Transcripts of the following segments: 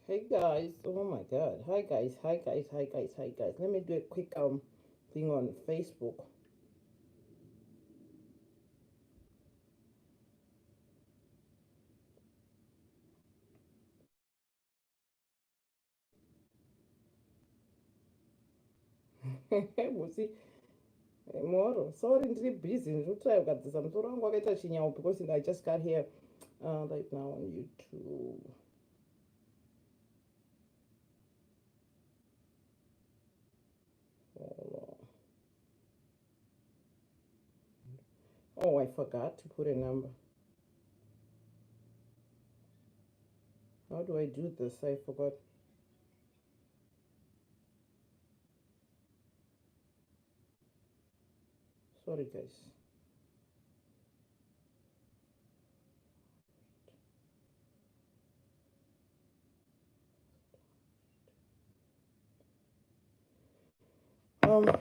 Hey guys, oh my god. Hi guys, hi guys, hi guys, hi guys. Let me do a quick thing on Facebook. Musi moro. Sorry, ndiri busy. Ndiri kugadzisa musoro wangu wakaita chinyawo because I just got here right now on YouTube. Hold on. Oh, I forgot to put a number. How do I do this? I forgot. Sorry guys.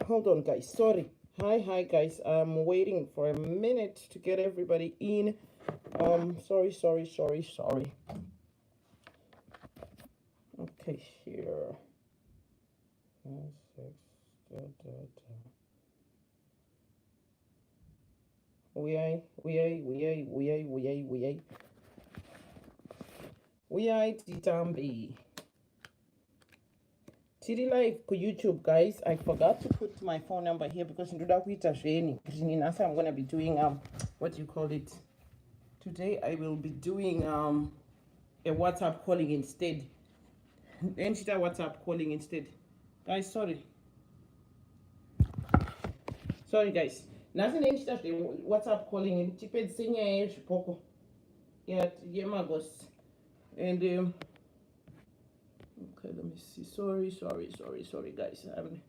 Hold on guys. Sorry. Hi guys. I'm waiting for a minute to get everybody in. Sorry. Okay, here. Six, da, da, da. We are Titambi. Tiri live ku YouTube, guys. I forgot to put my phone number here because ndoda kuita zveni. I'm gonna be doing what do you call it? Today I will be doing a WhatsApp calling instead. Enter WhatsApp calling instead. Guys, sorry guys. Nothing enter WhatsApp calling in tipedzise nyaya yezvipoko. Yeah, yemaghost. And okay, let me see. Sorry guys. I'm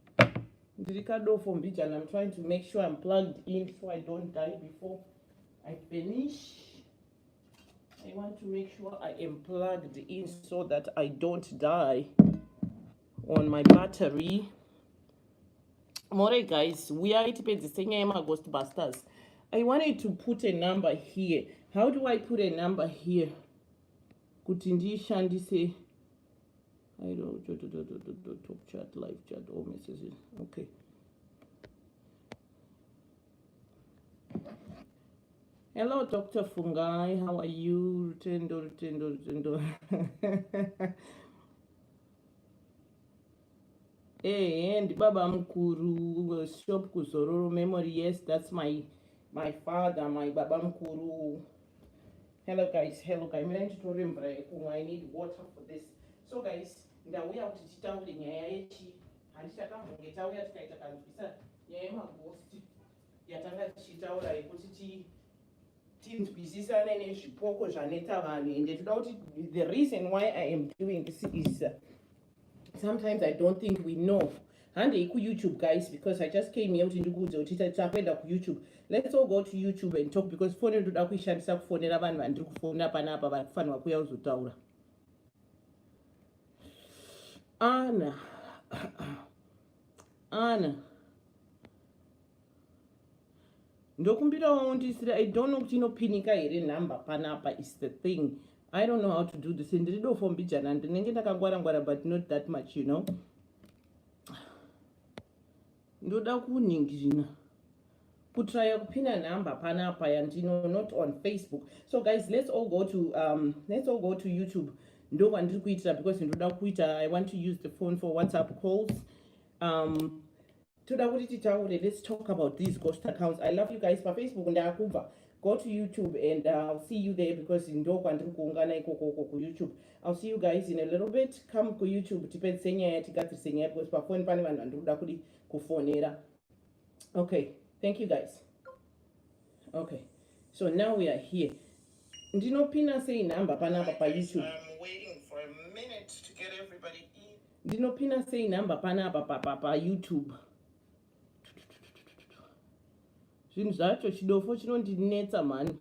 trying to make sure I'm plugged in so I don't die before I finish. I want to make sure I am plugged in so that I don't die on my battery. More guys, we are at Ghostbusters. I wanted to put a number here. How do I put a number here? Kuti ndishandise. I don't talk chat, live chat, all messages. Okay. Hello, Dr. Fungai. How are you? Tendo. Hey, and Baba Mkuru, Shop Kusororo memory. Yes, that's my father, my Baba Mkuru. Hello guys. I'm going to remember I need water for this. So guys, ndauya kuti titaure nyaya yechi handitakamhonge tauya tikaita kanzwisa nyaya yemaghosti yatanga tichitaura yekuti tinzwisisane nezvipoko zvanetsa vanhu ende toda kuti the reason why I am doing this is sometimes I don't think we know handei kuYouTube guys because I just came here kuti ndikuudze kuti takuenda kuYouTube. Let's all go to YouTube and talk because phone ndoda kuishandisa kufonera vanhu vandiri kufonera panapa vari kufanirwa kuuya kuzotaura. Anna ndokumbirawo undisire. I don't know kuti inopinika here number panapa is the thing. I don't know how to do this. Ndiri dofo mbijana ndinenge ndakangwara but not that much, you know. Ndoda kuningirina kutraya kupina number panapa yandino not on Facebook. So guys, let's all go to YouTube. Ndo kwandiri kuitira because ndoda kuita I want to use the phone for WhatsApp calls. Toda kuti titaure, let's talk about these ghost accounts. I love you guys pa Facebook ndakubva. Go to YouTube and I'll see you there because ndo kwandiri kuungana ikoko ku YouTube. I'll see you guys in a little bit. Come ku YouTube tipedzise nyaya tigadzirise nyaya because pa phone pane vanhu vandiri kuda kuti kufonera. Okay, thank you guys. Okay, so now we are here. Ndinopina sei number panapa pa YouTube. I'm waiting for a minute to get everybody in. Ndinopina sei number panapa pa YouTube. Zvinhu zvacho chidofo chinondinetsa mani.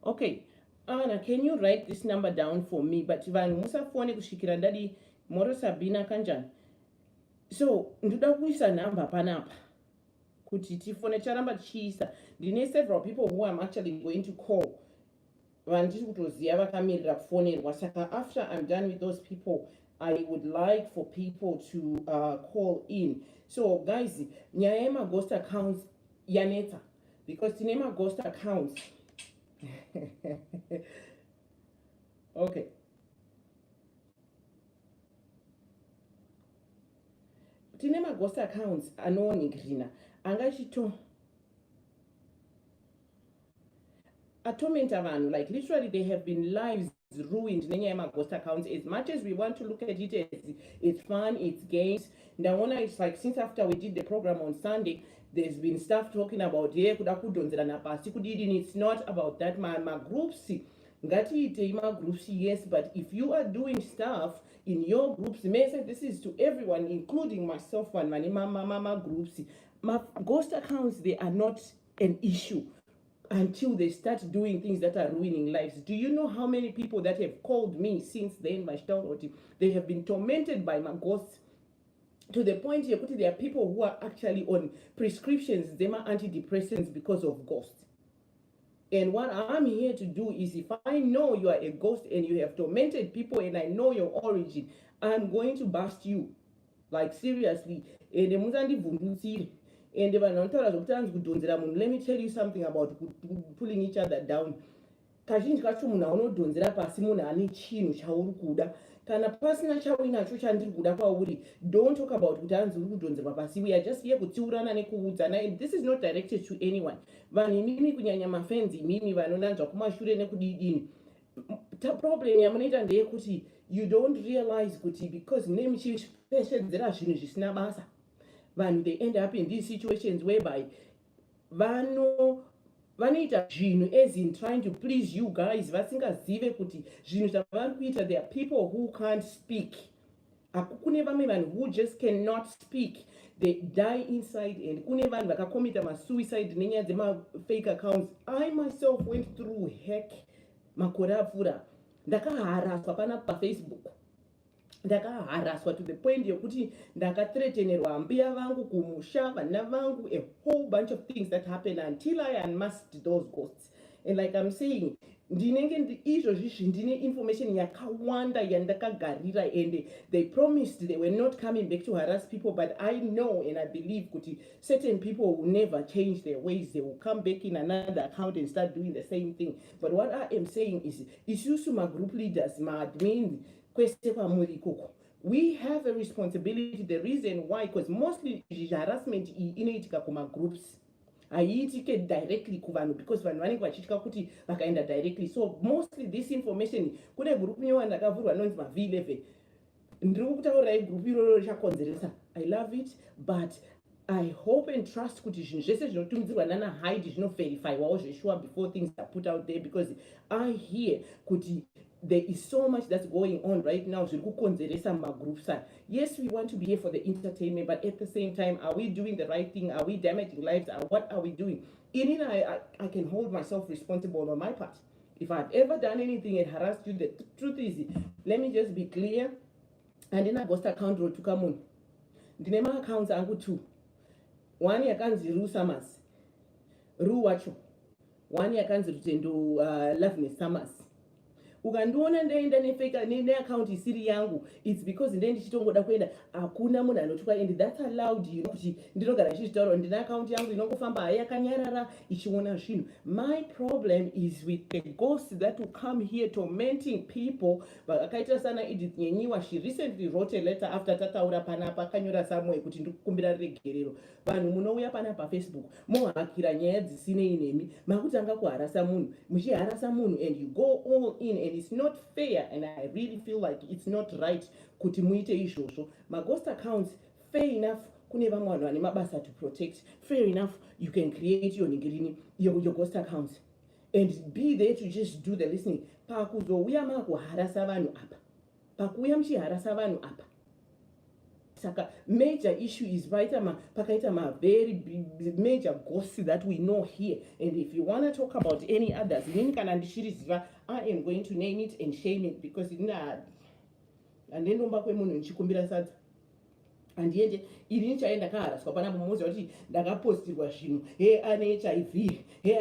Okay, Anna, can you write this number down for me? But vanhu musafone kusvikira ndadi Moro Sabina kanjani. So ndoda kuisa number panapa kuti tifone charamba tichiisa. Ndine several people who I'm actually going to call. vandiri kutoziva vakamirira kufonerwa. Saka after I'm done with those people, I would like for people to call in. So guys, nyaya yemaghost accounts yanetsa because tine maghost accounts. Okay, tine maghost accounts anoonekirina angachito atormenta vanhu, like literally they have been lives ruined nenyaya yemaghost accounts. As much as we want to look at it as it's fun, it's games, ndaona it's like since after we did the program on Sunday, there's been stuff talking about kuda kudhonzerana pasi kudidini. It's not about that. Magroups ngatiitei magroups, yes, but if you are doing stuff in your groups, this is to everyone including myself and mama groups, my ghost accounts, they are not an issue until they start doing things that are ruining lives. Do you know how many people that have called me since then? They have been tormented by my ghosts to the point here, there are people who are actually on prescriptions, they are antidepressants because of ghosts. And what I'm here to do is, if I know you are a ghost and you have tormented people and I know your origin, I'm going to bust you. Like seriously. And let me tell you something about pulling each other down. Kazhinji kacho munhu aunodhonzera pasi munhu ane chinhu chauri kuda. Kana pasina chauinacho chandiri kuda kwauri, don't talk about kuti hanzi uri kudhonzerwa pasi. We are just here kutsiurana nekuudzana, and this is not directed to anyone. Vanhu imimi kunyanya mafenzi imimi vanonanzva kumashure nekudidini. Problem yamunoita ndeyekuti you don't realize kuti because mune muchipeshedzera zvinhu zvisina basa, vanhu they end up in these situations whereby vanoita zvinhu as in trying to please you guys, vasingazive kuti zvinhu zvavari kuita. There are people who can't speak. Kune vamwe vanhu who just cannot speak, they die inside. And kune vanhu vakakomita masuicide nenyaya dzema-fake accounts. I myself went through heck makore apfuura. Ndakaharaswa panapa paFacebook, ndakaharaswa to the point yokuti ndakathreatenerwa mbuya vangu kumusha, vana vangu, a whole bunch of things that happened until I unmasked those ghosts. And like I'm saying, ndinenge izvozvi ndine information yakawanda yandakagarira, and they promised they were not coming back to harass people, but I know and I believe kuti certain people will never change their ways. They will come back in another account and start doing the same thing. But what I am saying is, isusu ma group leaders, ma admin, we have a responsibility. The reason why, because mostly harassment inoitika kuma groups, haiitike directly kuvanhu, because vanhu vanenge vachitywa kuti vakaenda directly. So mostly this information, kune group nyewa ndakavhurwa nonzi maV11, ndiri kutaurirai group iroro richakonzeresa. I love it, but I hope and trust kuti zvinhu zvese zvinotumidzirwa nana hide zvinoverifywawo zvesure before things are put out there, because I hear kuti there is so much that's going on right now. Yes, we want to be here for the entertainment, but at the same time, are we doing the right thing? Are we damaging lives? What are we doing? I can hold myself responsible on my part. If I've ever done anything and harassed you, the truth is, let me just be clear. And then I ghost account to come on. The name of accounts are good too. One yakanzi Ru Summers, Ru Wacho. One yakanzi Rutendo Loveness Summers. Ukandiona ndaenda neaccount isiri yangu, it's because ndende ndichitongoda kuenda, hakuna munhu anotya, and that's allowed, you know, kuti ndinogara ndichitaura ndine account yangu inongofamba yakanyarara ichiona zvinhu. My problem is with the ghosts that will come here tormenting people. Vakaita sana Edith Nyenyiwa, she recently wrote a letter after tataura panapa, akanyora somewhere kuti ndikukumbira regerero. Vanhu munouya panapa paFacebook mohakira nyaya dzisinei nemi, makutanga kuharasa munhu, muchiharasa munhu, and you go all in, and it's not fair, and I really feel like it's not right kuti muite izvozvo. Maghost accounts, fair enough, kune vamwe vanhu vane mabasa to protect. Fair enough, you can create your ghost accounts and be there to just do the listening. Pakuzouya makuharasa vanhu apa, pakuuya muchiharasa vanhu apa, saka major issue is pakaita ma very big major ghosts that we know here. And if you want to talk about any others, I am going to name it and shame it, because andendomba kwemunhu ndichikumbira sadza. handiende ini chaenda kaharaswa panapa mumoziva kuti ndakapostirwa zvinhu ane HIV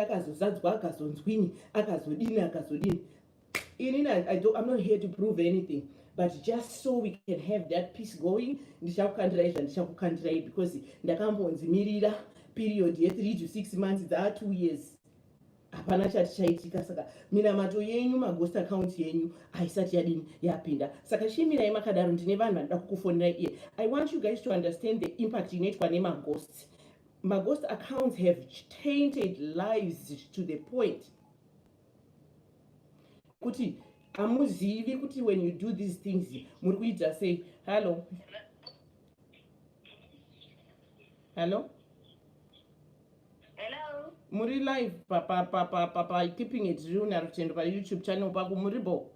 akazozadzwa akazonzwini akazodini inini I'm not here to prove anything, but just so we can have that peace going. Ndichakukandirai because ndakambonzimirira period ye3 to 6 months 2 years hapana chati chaitika. Saka minamato yenyu maghost account yenyu haisati yadini yapinda. Saka chimirai makadaro ndine vanhu vanoda kukufonirai iye. I want you guys to understand the impact inoitwa nemaghosts. Maghost accounts have tainted lives to the point kuti amuzivi kuti when you do these things muri kuita sei. Hello muri live pa keeping it real narutendo pa YouTube channel pako muribo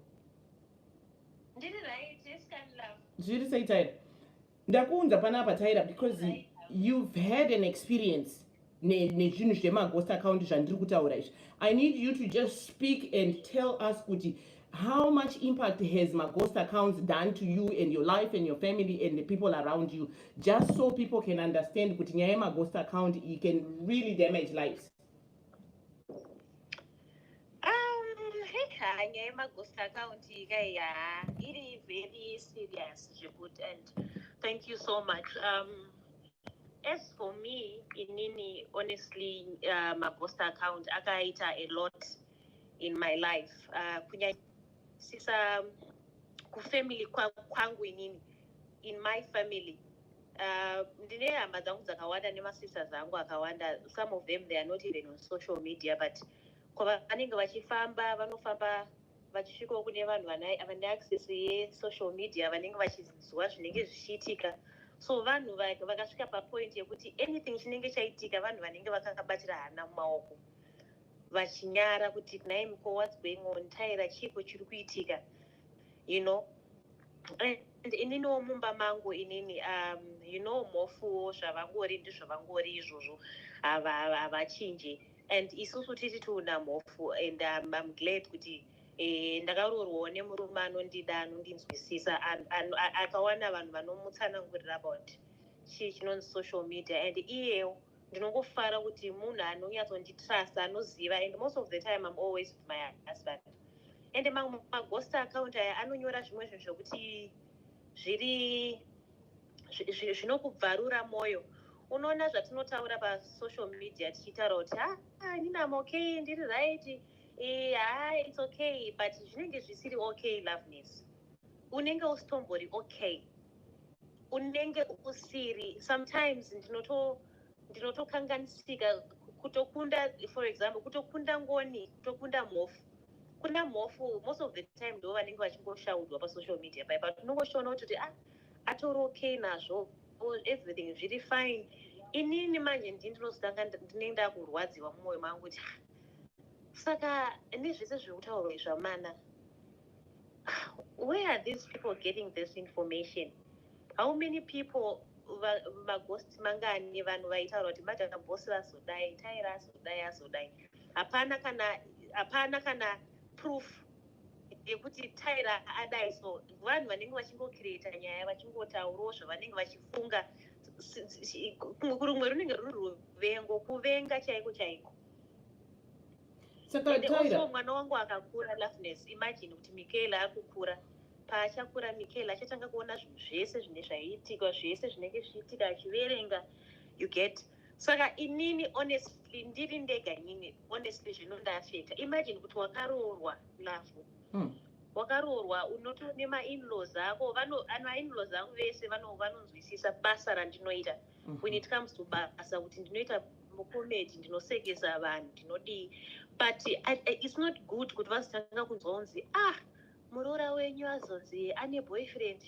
zviri sei Tyra? Ndakuunza panapa Tyra because you've had an experience nezvinhu zvemaghost account zvandiri kutaura izvi. I need you to just speak and tell us kuti how much impact has maghost accounts done to you and your life and your family and the people around you, just so people can understand kuti nyaya yemaghost account it can really damage lives. Nyaya yemaghost account it is very serious, and thank you so much. As for me, inini, honestly, my ghost account akaita a lot in my life. Kunya sisa ku family kwangu inini, in my family. Ndine hama zangu zakawanda nema sisters zangu akawanda. Some of them, they are not even on social media, but kwa vanenge vachifamba vanofamba vachisvika kune vanhu vane access ye social media vanenge vachizwa zvinenge zvichiitika. So vanhu vakasvika papoint yekuti anything chinenge chaitika vanhu vanenge vakabatira hana mumaoko vachinyara kuti nai mko what's going on, Tyra chipo chiri kuitika, you know. And ininiwo mumba mangu inini mofuwo zvavangori ndizvo vangori izvozvo havachinje. And isusu titi tiuna mofu, and I'm glad kuti ndakaroorwawo nemurume anondida anondinzwisisa akawana vanhu vanomutsanangurira about chii chinonzi social media. And iyewo ndinongofara kuti munhu anonyatsonditrust anoziva, and most of the time I'm always with my husband. And maghost account aya anonyora zvimwe zvinhu zvokuti zviri zvinokubvarura mwoyo. Unoona zvatinotaura pasocial media tichitaura kuti inini I'm okay, ndiri right, it's okay, but zvinenge zvisiri okay. Loveness, unenge usitombori okay, unenge usiri. Sometimes ndinotokanganisika kutokunda, for example, kutokunda ngoni, kutokunda mhofu. Kuna mhofu most of the time ndo vanenge vachingoshaudwa pasocial media pai, but unongoshoona kuti atori okay nazvo, everything zviri fine. Inini manje ndinozotanga ndinenge ndakurwadziwa mumwoyo mangu kuti saka nezvese zveutaurwa zvamana, where are these people getting this information? How many people maghost mangani vanhu vaitaura kuti madhana bosi vazodai, Tyra azodai. Hapana kana proof yekuti Tyra adai. So vanhu vanenge vachingocreata nyaya vachingotaurawo zvavanenge vachifunga. Rumwe runenge ruri ruvengo, kuvenga chaiko. Saka Tyra, mwana wangu akakura, Loveness, imagine kuti Michaela akukura. Paachakura Michaela achatanga kuona zvinhu zvese zvine zvaiitika, zvese zvinenge zviitika achiverenga, you get. Saka inini honestly ndiri ndega nyini, honestly zvinondafeta. Imagine kuti wakaroorwa lafu. Wakaroorwa unotone ma-in-laws ako, ma-in-laws ako vese vanonzwisisa basa randinoita. When it comes to basa kuti ndinoita comedy, ndinosekesa vanhu, ndinodii. But it's not good kuti vazotanga kunzonzi muroora wenyu azonzi ane boyfriend,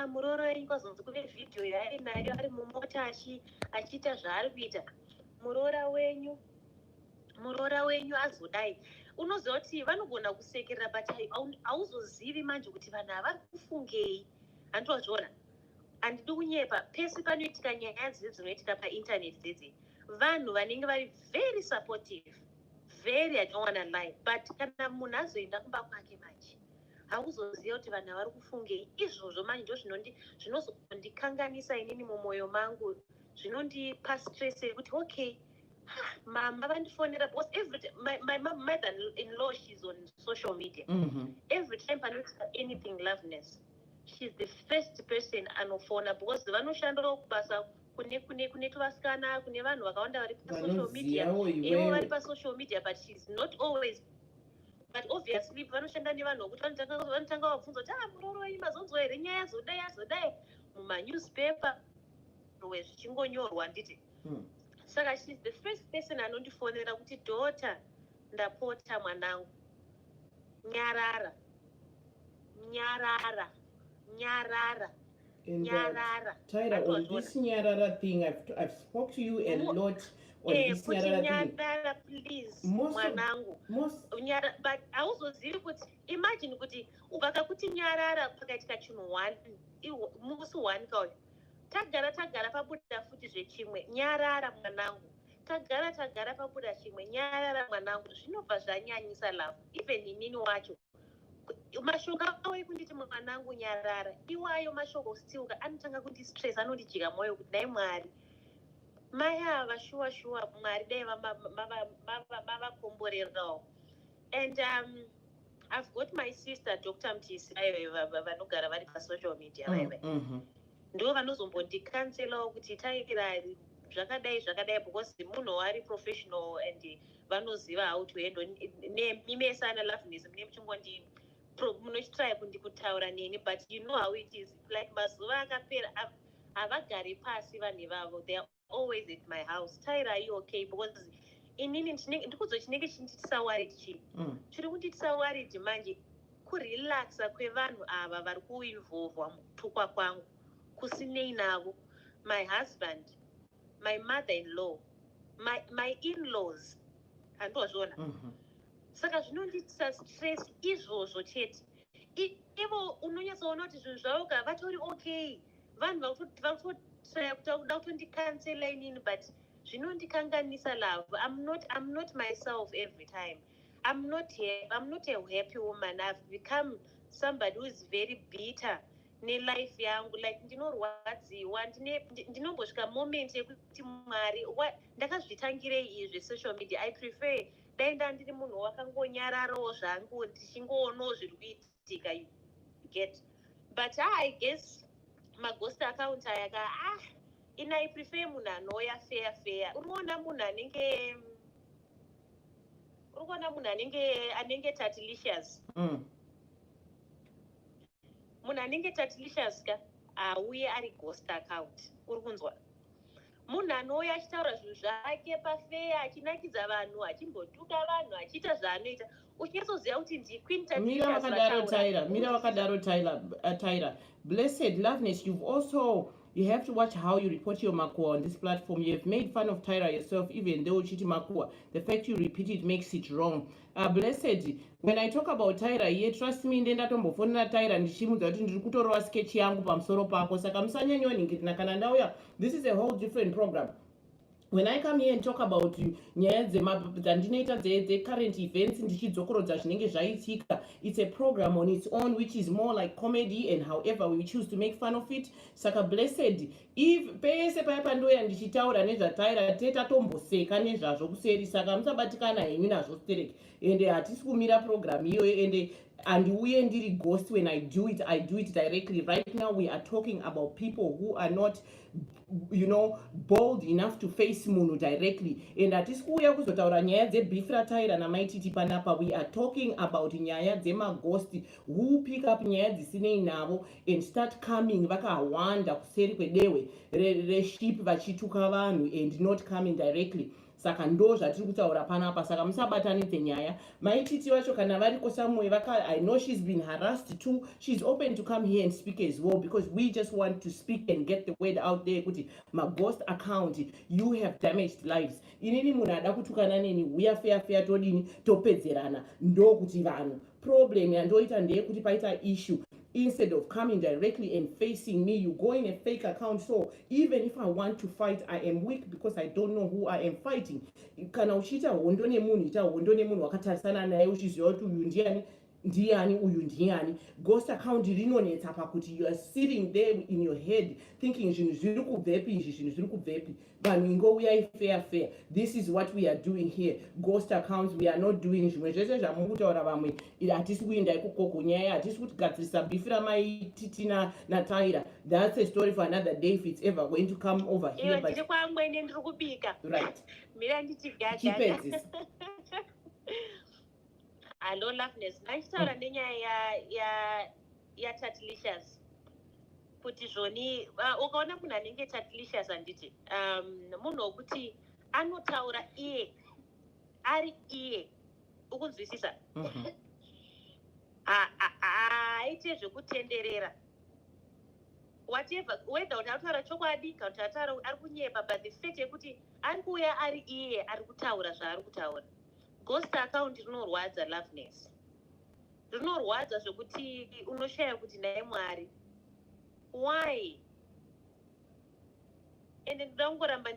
muroora wenyu azonzi kune video yainayo ari mumota achiita zvaari kuita, muroora wenyu azodai. Unoziva kuti vanogona kusekerera, but hauzozivi manje kuti vanhu ava kufungei. Handozviona, handidi kunyepa, pese panoitika nyaya dzidzi dzinoitika painternet dzidzi, vanhu vanenge vari very supportive, very, I don't want to lie, but kana munhu azoenda kumba kwake manje hauzoziva kuti vanhu vari kufungei. Izvozvo manje ndo zvinozondikanganisa inini mumwoyo mangu, zvinondipa stress yekuti okay, mama vandifonera because my mother-in-law, she's on social media. Every time panoitika anything loveness, she's the first person anofona because vanoshandira kubasa kune tuvasikana, kune vanhu vakawanda vari pasocial media, ivo vari pasocial media, but she's not always. But obviously vanoshanda nevanhu vokuti vanotanga vabvunza kuti muroro wenyu mazonzwa here nyaya yazodai mumanewspaper zvichingonyorwa nditi. Saka she's the first person anondifonera kuti daughter, ndapota mwanangu, nyarara nyarara nyarara nyarara. Tyra, on this nyarara thing, I've spoke to you a lot on this nyarara thing. Nyarara, please, mwanangu. But hauzozivi kuti, imagine kuti ukaka kuti nyarara pakaitika chinhu 1 musi 1 kauyu tagara pabuda futi zvechimwe nyarara mwanangu, tagara pabuda chimwe nyarara mwanangu, zvinobva zvanyanyisa love. Even inini wacho mashoko auye kunditi mwanangu nyarara, iwayo mashoko stiuka anotanga kundistress, anondijika mwoyo kuti dai Mwari mai ava shuwa Mwari dai mavakomborerawo. And I've got my sister Dr. Mtisi vanogara vari pasocial media vaive ndo vanozombondikanselawo kuti Tyra zvakadai because munhu wari professional and vanoziva how to handle nemimesana loveness mune muchingondi munochitry kutaura neni, but you know how it is, like mazuva akapera havagari pasi vanhu ivavo, they are always at my house. Tyra, are you okay? Because inini ndikudzo chinenge chinditisa worried chii chiri kunditisa worried manje kurelaxa kwevanhu ava vari kuinvolvwa mukutukwa kwangu kusinei navo, my husband, my mother-in-law, my in-laws, handozvona. Saka zvinonditisa stress izvozvo chete. Ivo unonyatsoona kuti zvinhu zvavo ka vatori okay, vanhu vakutotraya kuda kutondikansela inini, but zvinondikanganisa love. I'm not myself every time. I'm not a happy woman. I've become somebody who is very bitter nelife yangu, like ndinorwadziwa, ndinombosvika moment yekuti Mwari ndakazvitangirei izvi social media. I prefer dai ndandiri munhu wakangonyararawo zvangu ndichingoonawo zviri kuitika, you get. But I guess maghost account ayaka I prefer munhu anoya fair. Unoona munhu anenge tatilicious. Munhu anenge tatilicious ka auye ari ghost account, uri kunzwa. Munhu anoya achitaura zvinhu zvake pafeya, achinakidza vanhu, achimbotuka vanhu, achiita zvaanoita, uchinyasoziva kuti ndiqueen tatilicious. Mira wakadaro Tyra. Blessed Loveness, you have to watch how you report your makua on this platform. You have made fun of Tyra yourself, even though chiti makua. The fact you repeat it makes it wrong. Blessed, when I talk about Tyra here, trust me, ndenda tombofonera Tyra ndichimudza kuti ndiri kutorawa sketch yangu pamusoro pako. Saka musanyanyoningirira kana ndauya. This is a whole different program. When I come here and talk about nyaya dzandinoita the current events ndichidzokorodza zvinenge zvaitika, it's a program on its own which is more like comedy, and however we choose to make fun of it. Saka Blessed, if pese paya pandoya ndichitaura nezvaTyra tetatomboseka nezvazvo kuseri, saka musabatikana henyu nazvo stereki, ende hatisi kumira program iyoyo, and uye ndiri ghost. When I do it directly. Right now we are talking about people who are not, bold enough to face munhu directly, and hatisi kuuya kuzotaura nyaya dzebeef raTyra namaititi panapa. We are talking about nyaya dzemaghost who pick up nyaya dzisinei navo and start coming vakawanda kuseri kwedehwe reship vachituka vanhu and not coming directly. Saka ndo zvatiri kutaura panapa. Saka musabatanidze nyaya. Maititi vacho kana variko somewhere I know she's been harassed too. She's open to come here and speak as well, because we just want to speak and get the word out there kuti maghost account, you have damaged lives. Inini munhu ada kutukana neni, we are fair todini topedzerana, ndo kuti vanhu problem yandoita ndeyekuti paita issue. Instead of coming directly and facing me, you go in a fake account. So even if I want to fight, I am weak because I don't know who I am fighting. Kana uchita hondo nemunhu, ita hondo nemunhu wakatarisana naye uchiziva kuti uyu ndiani, ndiani uyu ndiani. Ghost account rinonetsa pakuti you are sitting there in your head thinking zvinhu zviri kubvepi izvi, zvinhu zviri kubvepi. Vanhu ingouyai fair. This is what we are doing here. Ghost accounts, we are not doing zvimwe zvese zvamuri kutaura vamwe. Hatisi kuenda ikoko nyaya, hatisi kutigadzirisa bifi ramaititi naTaira. That's a story for another day if it's ever going to come over here. But right. Chipedzisa. Hello, Loveness. Ndaitaura nenyaya yatatlicious kuti zvoni ukaona munhu anenge tatlicious handiti munhu wokuti anotaura iye ari iye ukunzwisisa haaite zvekutenderera whatever whether kuti arikutaura chokwadi kana kuti ari kunyepa but the fact yekuti ari kuuya ari iye ari kutaura zvaari kutaura. Ghost account rinorwadza, Loveness. Rinorwadza zvekuti unoshaya kuti naye Mwari. Why? Ende ndoda kungoramba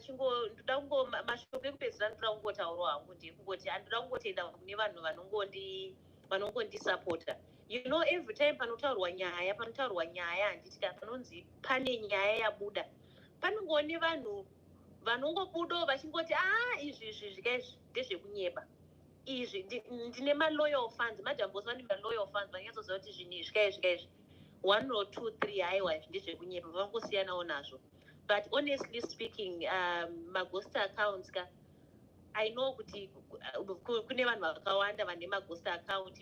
mashoko ekupedzisira ndoda kungotaurawo hangu ndekungoti handoda kungotenda kune vanhu vanongondisapota. You know, every time panotaurwa nyaya handiti kana panonzi pane nyaya yabuda, panongone vanhu vanongobudawo vachingoti izvi ndezvekunyeba. Izvi ndine ma-loyal funds, madambosi vane ma-loyal funds vanyatsoziva kuti zvinhu izvi 1 or 2 3 haiwa izvi ndezvekunyepa vangosiyanawo nazvo. But honestly speaking, ma-ghost accounts I know kuti kune vanhu vakawanda vane ma-ghost account.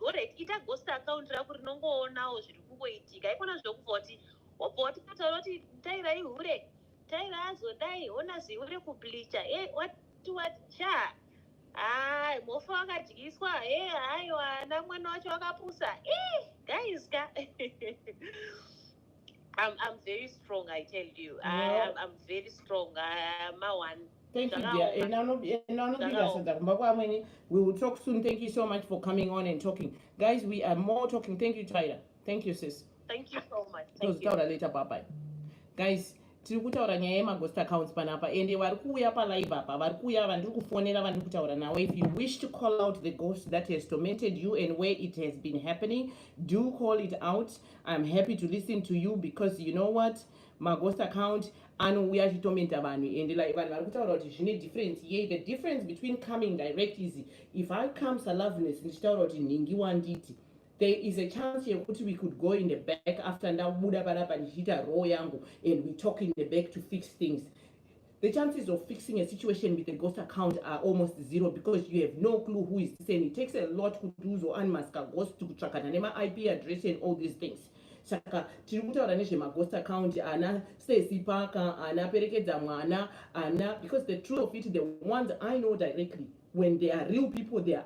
Alright, ita ghost account rako rinongoonawo zviri kungoitika, haikona zvokubva kuti wobva watitaura kuti Taira ihure, Taira azodai, ona zihure kublicha, what cha mofa wakadyiswa, haiwa na mwana wacho wakapusa, guys I'm very strong, I tell you. I'm very strong. Thank you, dear. We will talk soon. Thank you so much for coming on and talking. Guys, we are more talking. Thank you, Tyra. Thank you, sis. Thank you so much. Thank you. Later, bye-bye. Guys, tiri kutaura nyaya yemaghost accounts panapa ende vari kuuya palive apa vari kuuya vandiri kufonera vandiri kutaura nawo. If you wish to call out the ghost that has tormented you and where it has been happening, do call it out. I'm happy to listen to you because you know what, maghost account anouya achitormenta vanhu ende like vanhu vari kutaura kuti zvine difference. Ye the difference between coming direct is if I come Loveness ndichitaura kuti nhingi wanditi, there is a chance here we could go in the back after ndabuda panapa ndichiita raw yangu and we talk in the back to fix things. The chances of fixing a situation with a ghost account are almost zero because you have no clue who is this, and it takes a lot to do so unmask a ghost to kutsvaka nema IP address and all these things. Saka tiri kutaura nezvemaghost account ana Stacy Parker, ana Perekedza Mwana, ana, because the truth of it, the ones I know directly, when they are real people, they're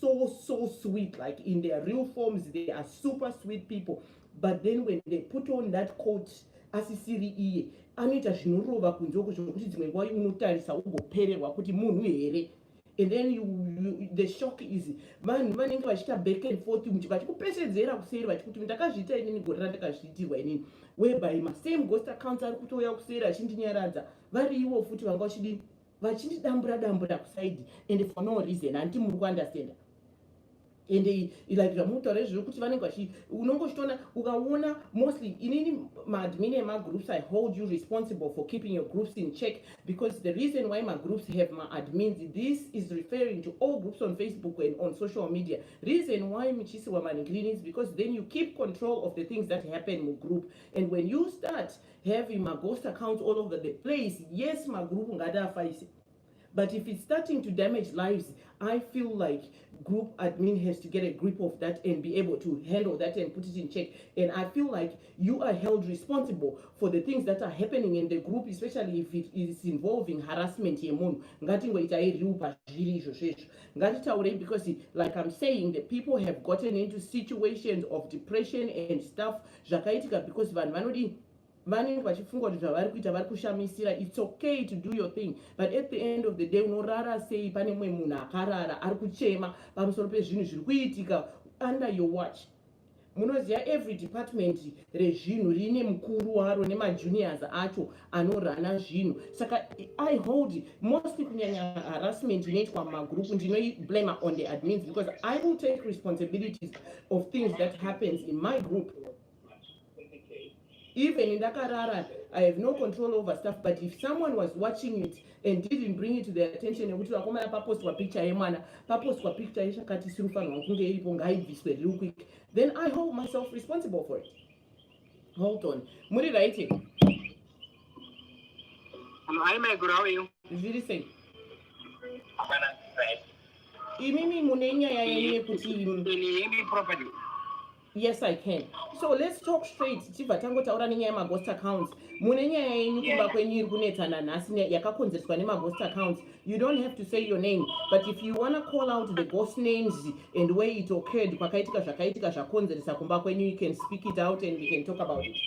so sweet. Like in their real forms, they are super sweet people. But then when they put on that coat, asisiri iye, anoita zvinorova kunzoko zvokuti dzimwe nguva unotarisa ugopererwa kuti munhu here. And then the shock is vanhu vanenge vachiita back and forth vachikupesedzera kuseri vachikuti ndakazviita inini gore randakazviitirwa inini, whereby same ghost accounts ari kutouya kuseri achindinyaradza vari ivo futi vanga vachindidambura kusaidi and for no reason. Handiti muri kuunderstand. And like zvamutaura zviri kuti vanenge unongochitona ukaona mostly inini maadmin emagroups, I hold you responsible for keeping your groups in check, because the reason why my groups have my admins, this is referring to all groups on Facebook and on social media. Reason why michisiwa maningrini is because then you keep control of the things that happen in the group. And when you start having my ghost accounts all over the place, yes, my group ngadafaisi. But if it's starting to damage lives, I feel like group admin has to get a grip of that and be able to handle that and put it in check. And I feel like you are held responsible for the things that are happening in the group, especially if it is involving harassment. Because like I'm saying, the people have gotten into situations of depression and stuff because vanenge vachifunga kuti zvavari kuita vari kushamisira. It's okay to do your thing, but at the end of the day unorara sei pane mumwe munhu akarara ari kuchema pamusoro pezvinhu zviri kuitika under your watch. munoziva every department rezvinhu rine mukuru waro nemajuniors acho anorana zvinhu. Saka I hold mostly kunyanya harassment inoitwa mumagroup ndinoiblame on the admins, because I will take responsibilities of things that happens in my group. Even in Dakarara, I have no control over stuff, but if someone was watching it and didn't bring it to their attention, then I hold myself responsible for it. Hold on. Muri writing. Hi, my good, how are you? Zviri sei? Right. Imimi munenya ya yenye Can kuti. you hear me properly? Yes, I can. So let's talk straight. Chibva tangotaura nenyaya yemaghost accounts. Mune nyaya yenyu kumba kwenyu iri kunetsana nhasi yakakonzereswa nemaghost accounts. You don't have to say your name, but if you want to call out the ghost names and where it occurred, kwakaitika zvakaitika zvakonzeresa kumba kwenyu, you can speak it out and we can talk about it.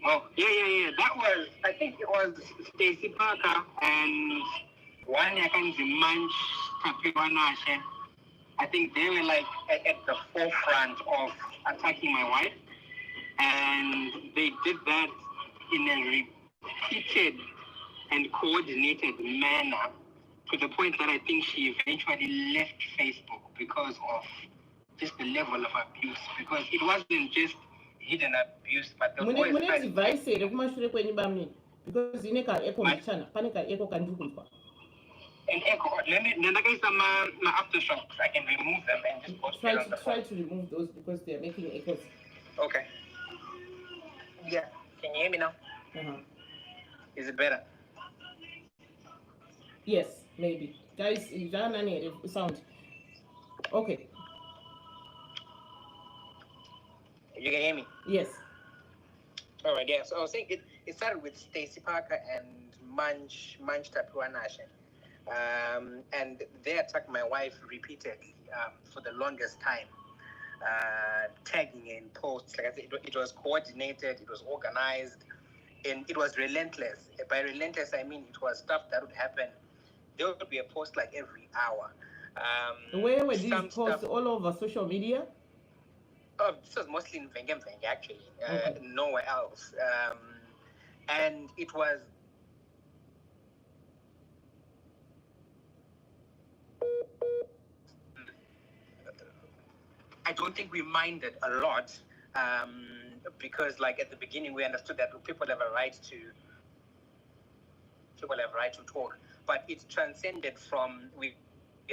Oh, yeah. That was, I think it was Stacey Parker and one Yakanzi Manch Tapiwanashe. I think they were like at the forefront of attacking my wife, and they did that in a repeated and coordinated manner to the point that I think she eventually left Facebook because of just the level of abuse, because it wasn't just hidden abuse, but the device because in a echo machana, panic echo can do. And echo. Let me get some my aftershocks. I can remove them and just go straight on the phone. Try to remove those because they are making echoes. Okay. Yeah. Can you hear me now? Is it better? Yes, maybe. Guys, sound. Okay. You can hear me? Yes. All right. Yeah. So I was saying it started with Stacey Parker and Manch Tapuanashe. And they attacked my wife repeatedly for the longest time, tagging in posts. Like I said, it was coordinated, it was organized, and it was relentless. By relentless, I mean it was stuff that would happen. There would be a post like every hour. Where were these posts? All over social media? Oh, this was mostly in Venge actually, okay. Nowhere else. And it was... I don't think we minded a lot because, like, at the beginning we understood that people have a right to talk, but it transcended from we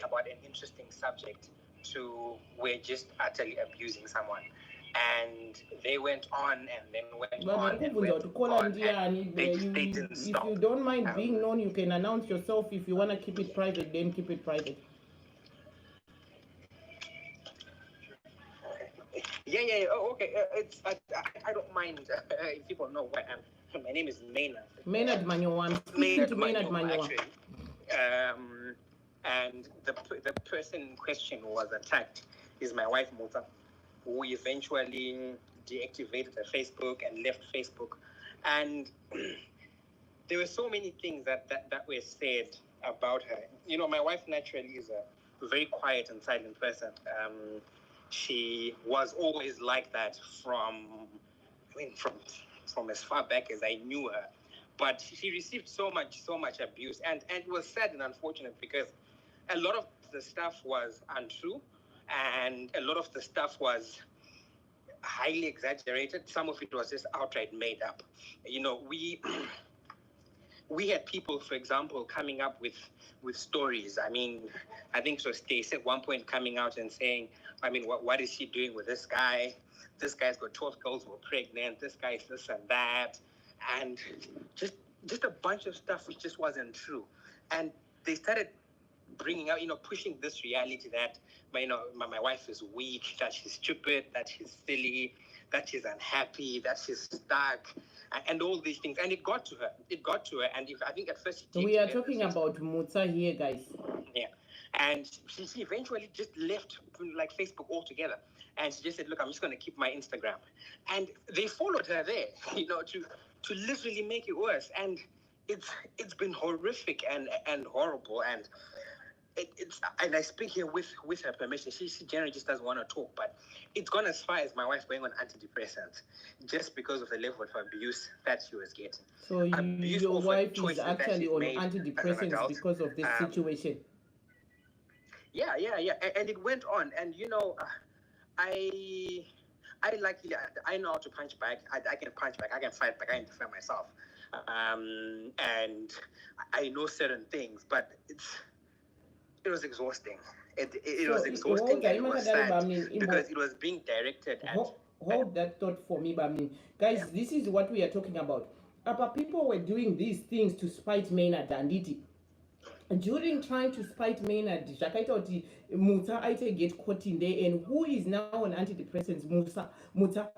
about an interesting subject to we're just utterly abusing someone, and they went on and then went on and they didn't stop. If you don't mind being known, you can announce yourself. If you want to keep it private, then keep it private. Yeah. Oh, okay. I don't mind if people know who I am. My name is Maynard. Maynard Manyowa. I'm speaking to Maynard Manyowa. And the person in question who was attacked is my wife Muta, who eventually deactivated her Facebook and left Facebook. And there were so many things that were said about her. You know, my wife naturally is a very quiet and silent person. She was always like that from as far back as I knew her. But she received so much abuse, and it was sad and unfortunate because a lot of the stuff was untrue, and a lot of the stuff was highly exaggerated. Some of it was just outright made up. You know, we had people, for example, coming up with stories. I mean, I think so Stacey at one point coming out and saying, I mean, what is she doing with this guy? This guy's got 12 girls who are pregnant. This guy's this and that. And just a bunch of stuff which just wasn't true. And they started bringing out, pushing this reality that, my wife is weak, that she's stupid, that she's silly, that she's unhappy, that she's stuck, and all these things. And it got to her. And I think at first... We are talking about Mutsa here, guys. Yeah. And she eventually just left like Facebook altogether. And she just said, look, I'm just going to keep my Instagram. And they followed her there, to literally make it worse. And it's been horrific and horrible. And it's, and I speak here with her permission. She generally just doesn't want to talk, but it's gone as far as my wife going on antidepressants just because of the level of abuse that she was getting. So your wife is actually on antidepressants because of this situation. Yeah, and it went on, and I luckily I know how to punch back. I can punch back. I can fight back. I can defend myself, and I know certain things, but it was exhausting. It was exhausting and it was sad because it was being directed at. Hold that thought for me, guys, this is what we are talking about. People were doing these things to spite Maynard Danditi. During trying to spite Maynard, zvakaita kuti Muta aite get caught in there, and who is now on antidepressants? Muta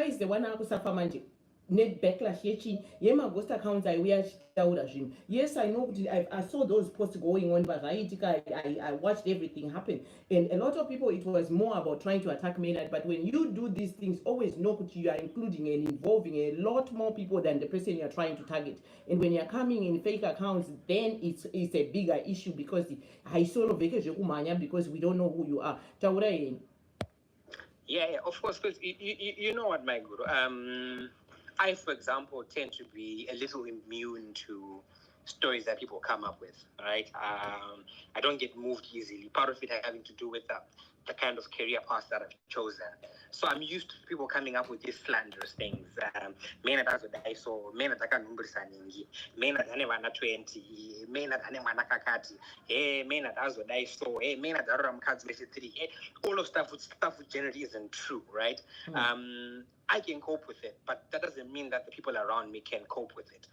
is the one akusuffer manje net backlash yechi yema ghost accounts aiuya achitaura zvinhu. Yes, I know, I saw those posts going on, but I watched everything happen, and a lot of people, it was more about trying to attack Maynard. But when you do these things, always know that you are including and involving a lot more people than the person you are trying to target. And when you are coming in fake accounts, then it's a bigger issue, because because we don't know who you are. Yeah, of course, because you know what, my guru. I, for example, tend to be a little immune to stories that people come up with, right? I don't get moved easily. Part of it having to do with the kind of career path that I've chosen. So I'm used to people coming up with these slanderous things. Maynard has what I saw. Maynard akanumburisa ningi. Maynard ane 20. Maynard ane mwana kakati. Hey, Maynard has what I saw. Hey, Maynard arora mukadzi wechitiri. Hey, all of stuff which generally isn't true, right? I can cope with it, but that doesn't mean that the people around me can cope with it.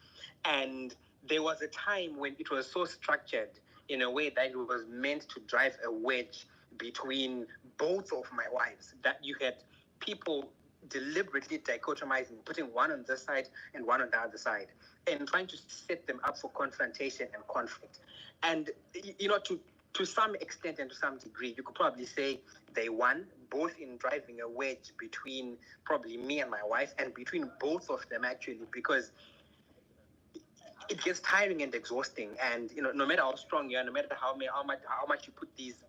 And there was a time when it was so structured in a way that it was meant to drive a wedge between both of my wives, that you had people deliberately dichotomizing, putting one on this side and one on the other side, and trying to set them up for confrontation and conflict. And, to some extent and to some degree, you could probably say they won, both in driving a wedge between probably me and my wife, and between both of them, actually, because it gets tiring and exhausting. And, no matter how strong you are, no matter how much you put these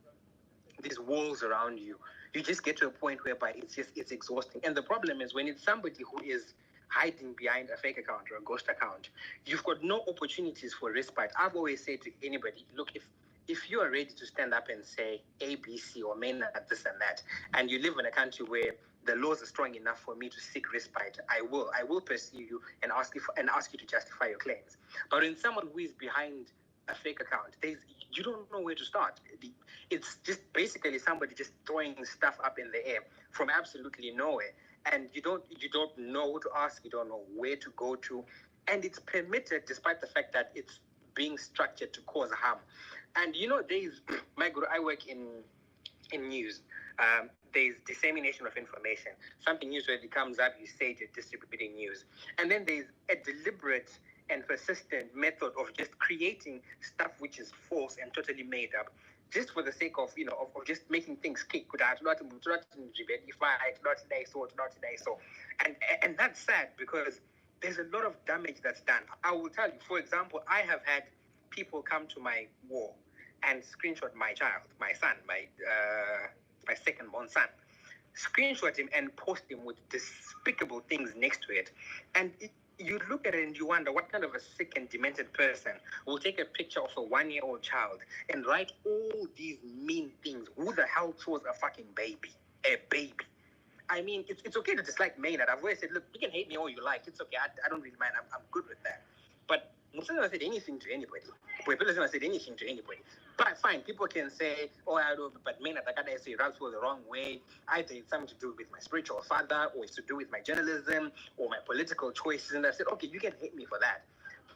walls around you, you just get to a point whereby it's exhausting. And the problem is, when it's somebody who is hiding behind a fake account or a ghost account, you've got no opportunities for respite. I've always said to anybody, look, if you are ready to stand up and say A, B, C, or Maynard this and that, and you live in a country where the laws are strong enough for me to seek respite, I will pursue you and ask you to justify your claims. But in someone who is behind a fake account, you don't know where to start. It's just basically somebody just throwing stuff up in the air from absolutely nowhere, and you don't know who to ask, you don't know where to go to, and it's permitted despite the fact that it's being structured to cause harm. And there's my guru, I work in news. There's dissemination of information. Something newsworthy comes up, you say you're distributing news. And then there's a deliberate and persistent method of just creating stuff which is false and totally made up, just for the sake of of just making things kick. And that's sad, because there's a lot of damage that's done. I will tell you, for example, I have had people come to my wall and screenshot my child, my son, my second-born son, screenshot him and post him with despicable things next to it. And you look at it and you wonder, what kind of a sick and demented person will take a picture of a 1-year-old child and write all these mean things? Who the hell chose a fucking baby? A baby. I mean, it's okay to dislike Maynard. I've always said, look, you can hate me all you like. It's okay. I don't really mind. I'm good with that. But Musa never said anything to anybody. Puepelo never said anything to anybody. But fine, people can say, but Maynard, I gotta say, Ralph was the wrong way. Either it's something to do with my spiritual father, or it's to do with my journalism, or my political choices. And I said, okay, you can hate me for that.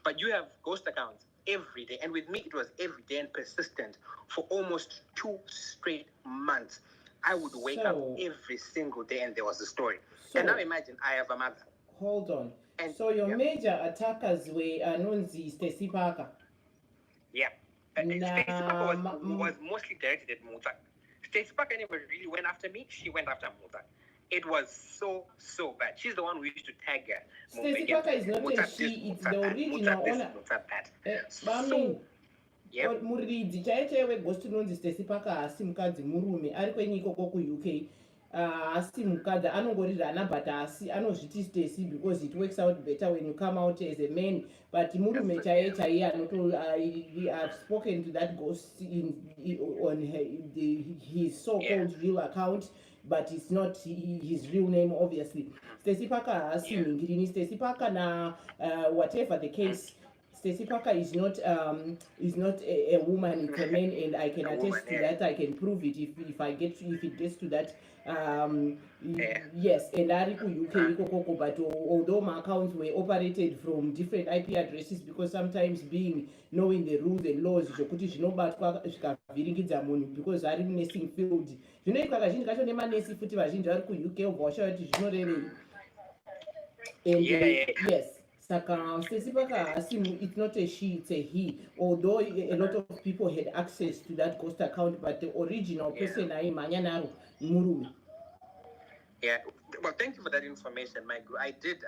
But you have ghost accounts every day. And with me, it was every day and persistent for almost 2 straight months. I would wake up every single day and there was a story. And now imagine, I have a mother. Hold on. And so your major attackers were Nonzi, Stacey Parker. Yeah. Stacey Parker was mostly directed at Muta. Stacey Parker never really went after me. She went after Muta. It was so bad. She's the one who used to tag her. Stacey Parker is not a she, it's the original owner. Yep. muridzi chaiye weghost unonzi Stacy Parker haasi mukadzi murume ari kwenyu ikoko kuuk haasi mukadzi anongorira but haasi anozviti Stacy because it works out better when you come out as a man but murume chaiye I've spoken to that ghost on his so-called real account but it's not his real name obviously. Stacy Parker haasi mhingirini. Stacy Parker whatever the case, Stacy Parker is not a woman, it's a man, and I can attest to that. I can prove it if it gets to that. Yes, and ari ku-UK ikokoko, but although my accounts were operated from different IP addresses because sometimes knowing the rules and laws zvokuti zvinobatwa zvikavhiringidza munhu because ari nursing field zvinoitwa kazhinji kacho nemanesi futi vazhinji vari ku-UK ubva washaura kuti zvinorevei and yes. Saka Stacy Parker, it's not a she, it's a he. Although a lot of people had access to that ghost account, but the original person, Manyanaro Murume. Yeah. Well, thank you for that information, Mike. I did.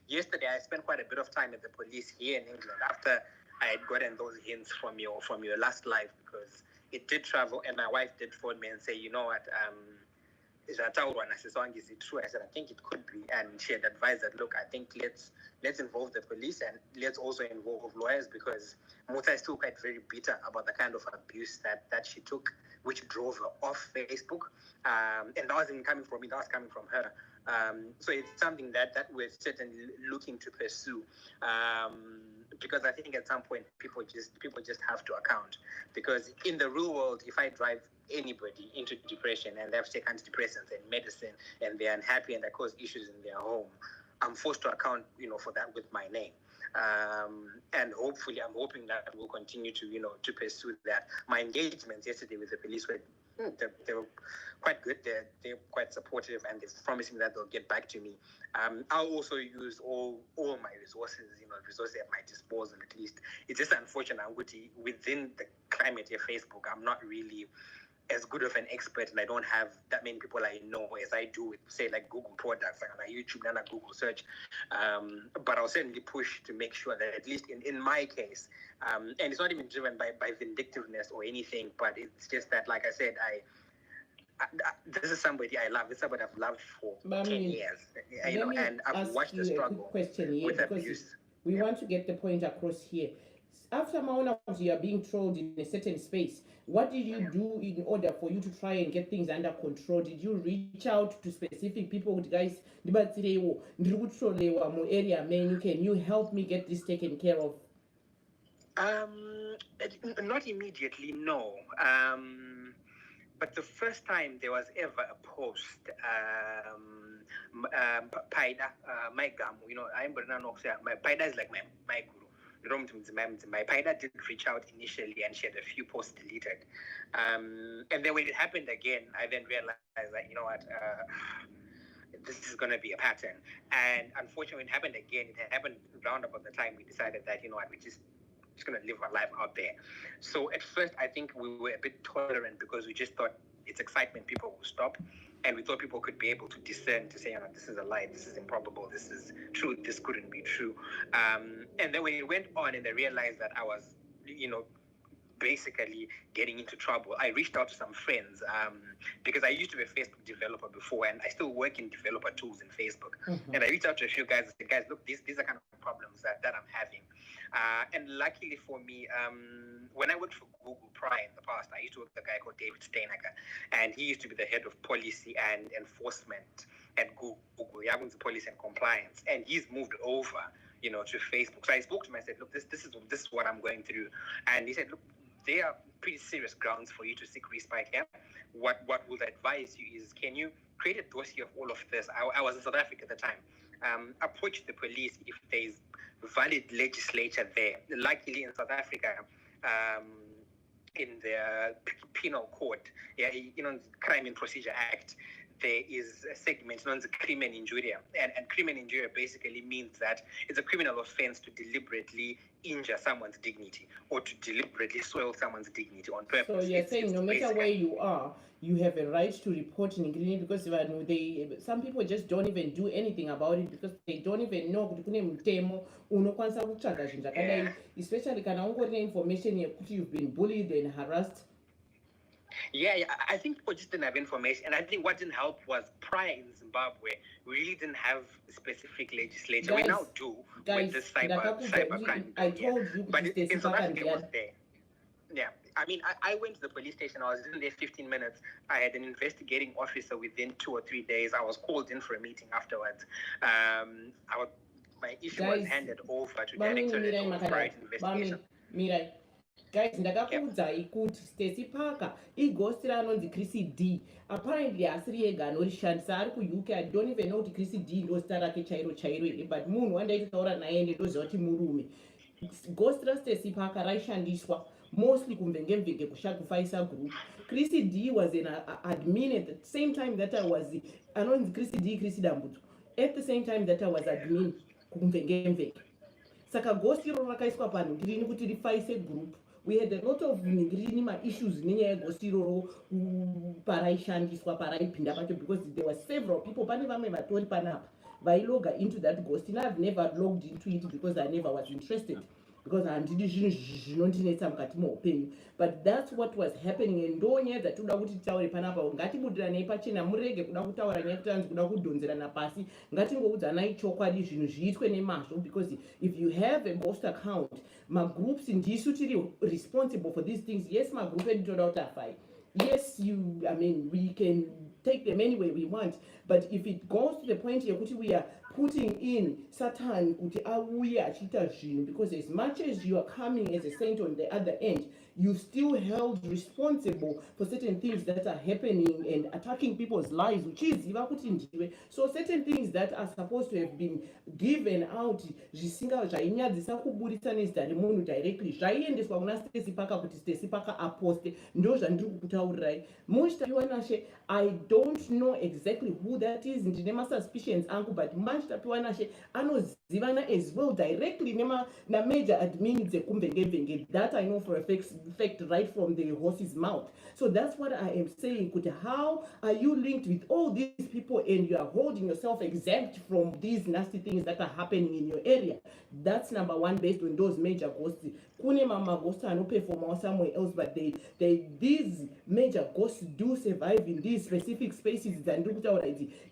Yesterday, I spent quite a bit of time at the police here in England after I had gotten those hints from your last live because it did travel, and my wife did phone me and say, you know what, is it true? I said, I think it could be. And she had advised that, look, I think let's involve the police and let's also involve lawyers because Muta is still quite very bitter about the kind of abuse that she took, which drove her off Facebook. And that wasn't coming from me, that was coming from her. So it's something that we're certainly looking to pursue. Because I think at some point people just have to account. Because in the real world, if I drive anybody into depression and they have to take antidepressants and medicine and they're unhappy and that cause issues in their home, I'm forced to account, for that with my name. And hopefully, I'm hoping that we'll continue to pursue that. My engagements yesterday with the police were they were quite good. They're quite supportive and they're promising that they'll get back to me. I'll also use all my resources, resources at my disposal at least. It's just unfortunate, within the climate of Facebook, I'm not really as good of an expert and I don't have that many people I know as I do with, say, like Google products, like on YouTube and a Google search. But I'll certainly push to make sure that at least in my case, and it's not even driven by vindictiveness or anything, but it's just that, like I said, this is somebody I love. It's somebody I've loved for 10 years. And I've watched the struggle with abuse. We want to get the point across here. After Mauna, you are being trolled in a certain space. What did you do in order for you to try and get things under control? Did you reach out to specific people? Guys, area menu, can you help me get this taken care of? Not immediately, no. But the first time there was ever a post, Paida, my gum, I'm my Paida is like my guru. My Paida did reach out initially and she had a few posts deleted. And then when it happened again, I then realized that, this is going to be a pattern. And unfortunately, when it happened again, it happened round about the time we decided that, we just going to live our life out there. So at first, I think we were a bit tolerant because we just thought it's excitement, people will stop. And we thought people could be able to discern to say, this is a lie, this is improbable, this is true, this couldn't be true. And then when it went on and they realized that I was, basically getting into trouble, I reached out to some friends because I used to be a Facebook developer before and I still work in developer tools in Facebook. Mm-hmm. And I reached out to a few guys and said, guys, look, these are kind of problems that I'm having. And luckily for me, when I worked for Google prior in the past, I used to work with a guy called David Steinaker, and he used to be the head of policy and enforcement at Google, policy and compliance, and he's moved over, to Facebook. So I spoke to him. I said, look, this is what I'm going through, and he said, look, there are pretty serious grounds for you to seek respite here. What would I advise you is, can you create a dossier of all of this? I was in South Africa at the time. Approach the police if there is valid legislature there. Luckily in South Africa, in the penal code, Crime and Procedure Act, there is a segment known as crimen injuria. And crimen injuria basically means that it's a criminal offense to deliberately injure someone's dignity or to deliberately soil someone's dignity on purpose. So you're saying no matter where you are, you have a right to report Ningrini, because some people just don't even do anything about it because they don't even know kuti kune mutemo unokwanisa kutsvaga zvinhu zvakadai, especially kana ungorine information yekuti you've been bullied and harassed. Yeah, I think people just didn't have information, and I think what didn't help was prior in Zimbabwe, we really didn't have specific legislation. We now do with the cybercrime. I told you, but in South Africa, it was there. Yeah, I mean, I went to the police station. I was in there 15 minutes. I had an investigating officer within 2 or 3 days. I was called in for a meeting afterwards. My issue was handed over to Directorate of Private Investigation. Mirai. Guys, ndakakuudzai kuti Stacy Parker ighosti ranonzi Chrissy D. Apparently asiri yega anorishandisa, ari kuUK. I don't even know kuti Chrissy D ndozita rake chairo here, but munhu wandaitotaura naye ndoziva kuti murume. Ghost raStacy Parker raishandiswa mostly kumvenge kufaisa group. Chrissy D was an admin at the same time that I was anonzi Chrissy D Chrissy Dambudzo. At the same time that I was admin kumvenge. Saka ghost iro rakaiswa panhu ndirini kuti rifaise group. We had a lot of issues nenyaya yegost iroro paraishandiswa paraipinda pacho, because there were several people, pane vamwe vatori panapa vailoga into that ghost, and I've never logged into it because I never was interested, because handidi zvinhu zvinondinetsa mukati muupenyu. But that's what was happening, and ndonyaya dzatoda kuti titaure panapa. Ngatibudiranei pachena, murege kuda kutaura nyaya kuti anzi kuda kudhonzerana pasi. Ngatingoudzanai chokwadi, zvinhu zviitwe nemazvo, because if you have a ghost account, magroups ndisu tiri responsible for these things. Yes, magroup edu toda kuti afai. Yes, we can take them any way we want, but if it goes to the point yekuti we are putting in Satan kuti auye achita zvinhu, because as much as you are coming as a saint on the other end, you still held responsible for certain things that are happening and attacking people's lives, which is so certain things that are supposed to have been given out zvainyadzisa kuburitsa nezita remunhu directly zvaiendeswa kuna Stacy Parker kuti Stacy Parker aposte. Ndo zvandiri kukutaurirai. Muchitapiwa nashe, I don't know exactly who that is, ndine suspicions angu, but Muchitapiwa nashe anozivana as well directly na major admin dzekumvenge. That I know for a fact right from the horse's mouth. So that's what I am saying. How are you linked with all these people and you are holding yourself exempt from these nasty things that are happening in your area? That's number one, based on those major ghosts. Kune mama ghosts are not perform somewhere else, but these major ghosts do survive in these specific spaces, and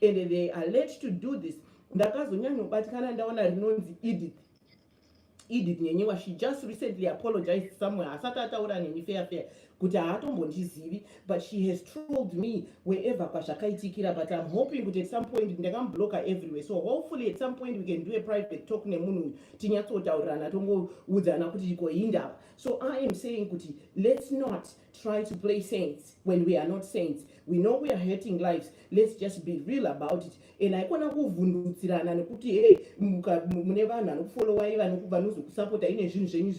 they are alleged to do this. Ndakazonyanyobatikana ndaona rinonzi Edith Nyenyewa, she just recently apologized somewhere. Asati ataura neni fair kuti haatombondizivi, but she has trolled me wherever kwazvakaitikira. But I'm hoping that at some point ndakamblock her everywhere. So hopefully at some point we can do a private talk nemunhu tinyatsotaurana tongoudzana kuti iko indava. So I am saying kuti let's not try to play saints when we are not saints. We know we are hurting lives. Let's just be real about it. And haikona kuvhundutsirana nekuti hey mune vanhu vanokufollowai vanozokusapota ine zvinhu zvenyu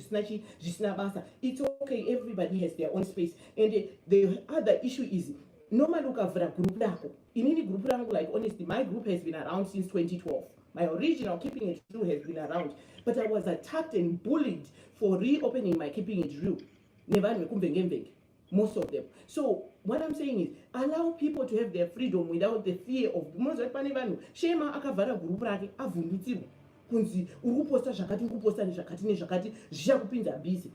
zvisina basa. It's okay, everybody has their own space. And the other issue is normally ukavhura group rako. Inini group rangu, like honestly, my group has been around since 2012. My original Keeping It Real has been around, but I was attacked and bullied for reopening my Keeping It Real. Most of them. So what I'm saying is allow people to have their freedom without the fear of shema akavhara group rake avhundutsirwa kunzi uri kuposta zvakati kuposta nezvakati zvichakupinza busy.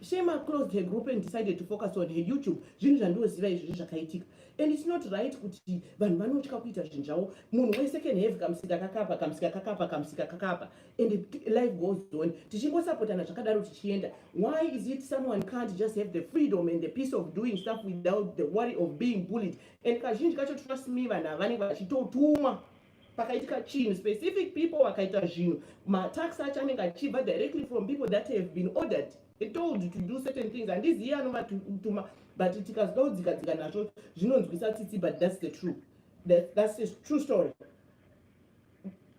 Shema closed her group and decided to focus on her YouTube. Zvinhu zvandoziva izvi zvakaitika. And it's not right kuti vanhu vanotya kuita zvinhu zvavo. Munhu wesecond half kamusika kakapa and life goes on. Tichingosapotana zvakadaro tichienda. Why is it someone can't just have the freedom and the peace of doing stuff without the worry of being bullied? And kazhinji kacho, trust me, vanhu vanenge vachitotuma pakaitika chinhu, specific people vakaita zvinhu, matax acho anenge achibva directly from people that have been ordered. They told you to do certain things, and this year anomatuma, but tikazoudzika nazvo zvinonzwisa tsitsi, but that's the truth. That's the true story.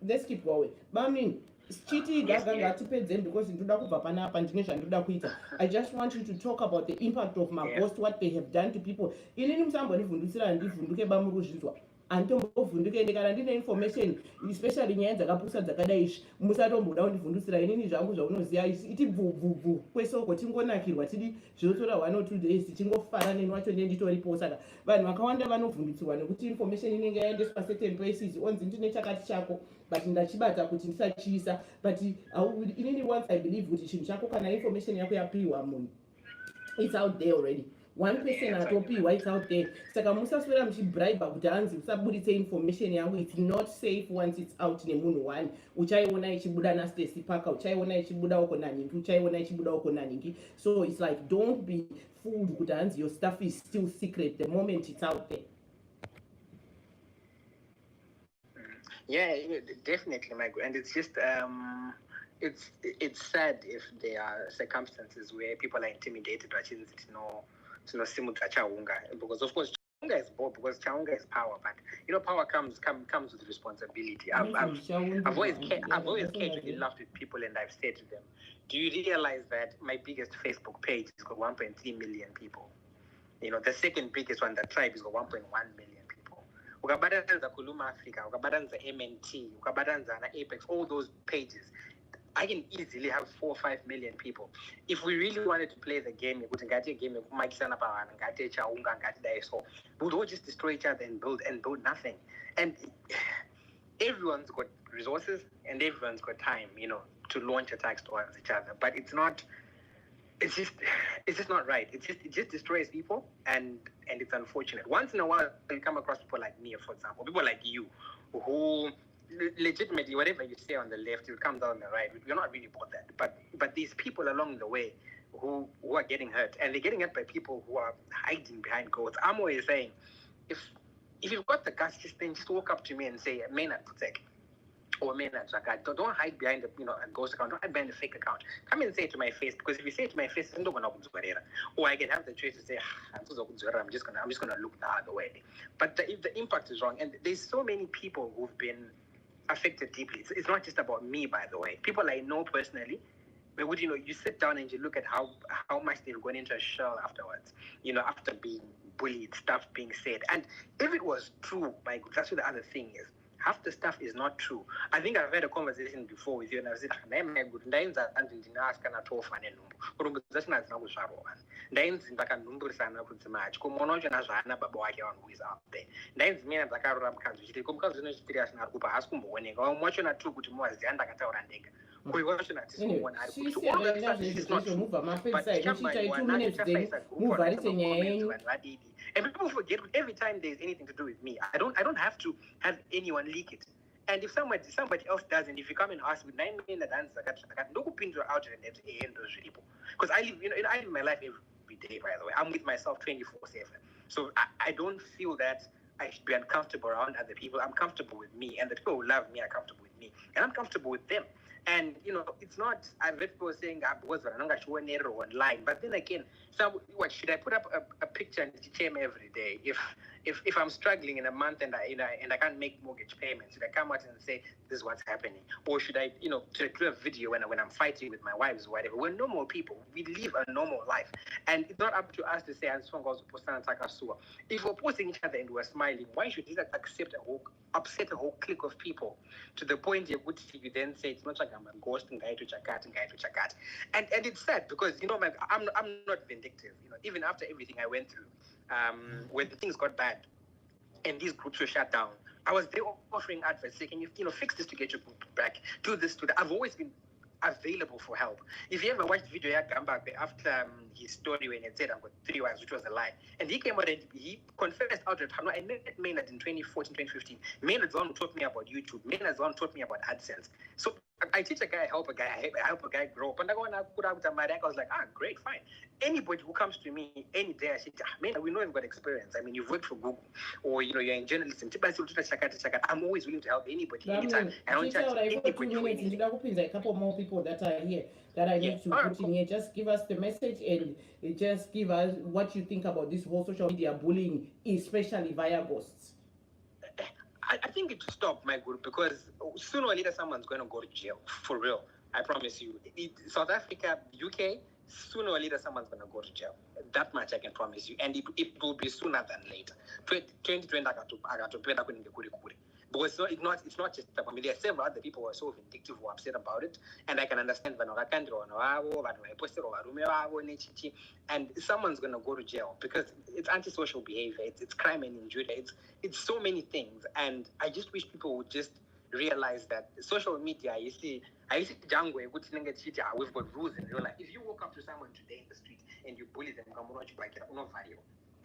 Let's keep going. But I mean, chiti ngatipedzeni because ndoda kubva panapa ndine zvandoda kuita. I just want you to talk about the impact of my ghost, what they have done to people. Inini musambondivhundutsira ndivhunduke bamuruzvinzwa. handimbovhunduke kana ndine information especially nyaya dzakapusa dzakadai izvi musatomboda kundivhundusira inini zvangu zvaunoziva iti bvubvubvu kwese uko tingonakirwa tidi zvinotora 1 or 2 days tichingofara neni wacho ndiye nditoripo. Saka vanhu vakawanda vanovhundusirwa nekuti information inenge yaendeswa certain places onzi ndine chakati chako but ndachibata kuti ndisachiisa but inini once I believe kuti chinhu chako kana information yako yapiwa munhu it's out there already. One person atopiwa it's out there. Saka musaswera muchibribe kuti hanzi usabuditse information yangu. It's not safe once it's out nemunhu one. Uchaiona ichibuda naStacy Parker, uchaiona ichibuda uko naningi, uchaiona ichibuda uko naningi. So it's like don't be fooled kuti hanzi your stuff is still secret the moment it's out there. Yeah, definitely, Michael. And it's just it's sad if there are circumstances where people are intimidated by because of course chaunga is both, because chaunga is power, but power comes with responsibility. I've always casually laughed with people, and I've said to them, do you realize that my biggest Facebook page has got 1.3 million people? The second biggest one, the tribe, has got 1.1 million people. Ukabadanza Kuluma Africa, ukabadanza MNT, ukabadanza Apex, all those pages, I can easily have 4 or 5 million people. If we really wanted to play the game, we would all just destroy each other and build nothing. And everyone's got resources and everyone's got time, to launch attacks towards each other. But it's just not right. It just destroys people, and it's unfortunate. Once in a while, you come across people like me, for example, people like you, who legitimately, whatever you say on the left, it comes out on the right. We're not really about that. But these people along the way who are getting hurt, and they're getting hurt by people who are hiding behind codes. I'm always saying, if you've got the guts, just walk up to me and say, Maynard Protect, or Maynard Zakat. Don't hide behind a ghost account. Don't hide behind a fake account. Come and say it to my face, because if you say it to my face, I'm not gonna, or I can have the choice to say, I'm just gonna look the other way. But the impact is wrong, and there's so many people who've been affected deeply. It's not just about me, by the way. People I know personally, but you sit down and you look at how much they've gone into a shell afterwards, after being bullied, stuff being said. And if it was true, that's what the other thing is. Half the stuff is not true. I think I've had a conversation before with you, and I said, and people forget every time there's anything to do with me. I don't have to have anyone leak it. And if somebody else does, and if you come and ask me, 9 minutes out because I live my life every day, by the way. I'm with myself 24/7. So I don't feel that I should be uncomfortable around other people. I'm comfortable with me, and the people who love me are comfortable with me, and I'm comfortable with them. And it's not, I've heard people saying I'm not sure online, but then again, what should I put up a picture and shame every day? If I'm struggling in a month and I can't make mortgage payments, should I come out and say this is what's happening? Or should I do a video when I'm fighting with my wives or whatever? We're normal people. We live a normal life, and it's not up to us to say if we're posting each other and we're smiling, why should we upset a whole clique of people to the point you then say it's not like I'm a ghost and guy to Chakat. And it's sad because I'm not vindictive. Even after everything I went through, when things got bad and these groups were shut down, I was there offering advice, saying, can you fix this to get your group back, do this, do that. I've always been available for help. If you ever watched the video after his story when he said I've got 3 wives, which was a lie, and he came out and he confessed out of I met Maynard in 2014, 2015. Maynard's the one who taught me about YouTube. Maynard's the one who taught me about AdSense. So I teach a guy, I help a guy grow up. And I put out a I was like, great, fine. Anybody who comes to me any day, I say, Maynard, we know you've got experience. I mean, you've worked for Google, or you're in journalism. I'm always willing to help anybody anytime. I don't judge anybody for anything. A couple more people that are here that I need to put in here. Just give us the message and just give us what you think about this whole social media bullying, especially via ghosts. I think it should stop, my good, because sooner or later someone's going to go to jail, for real. I promise you. South Africa, UK, sooner or later someone's going to go to jail. That much I can promise you. And it will be sooner than later. 2020 akatopera kunenge kuri kure. Because so it's not just about me. There are several other people who are so vindictive who are upset about it. And I can understand and someone's going to go to jail because it's antisocial behavior. It's crime and injury. It's so many things. And I just wish people would just realize that social media, you see, we've got rules in real life. If you walk up to someone today in the street and you bully them,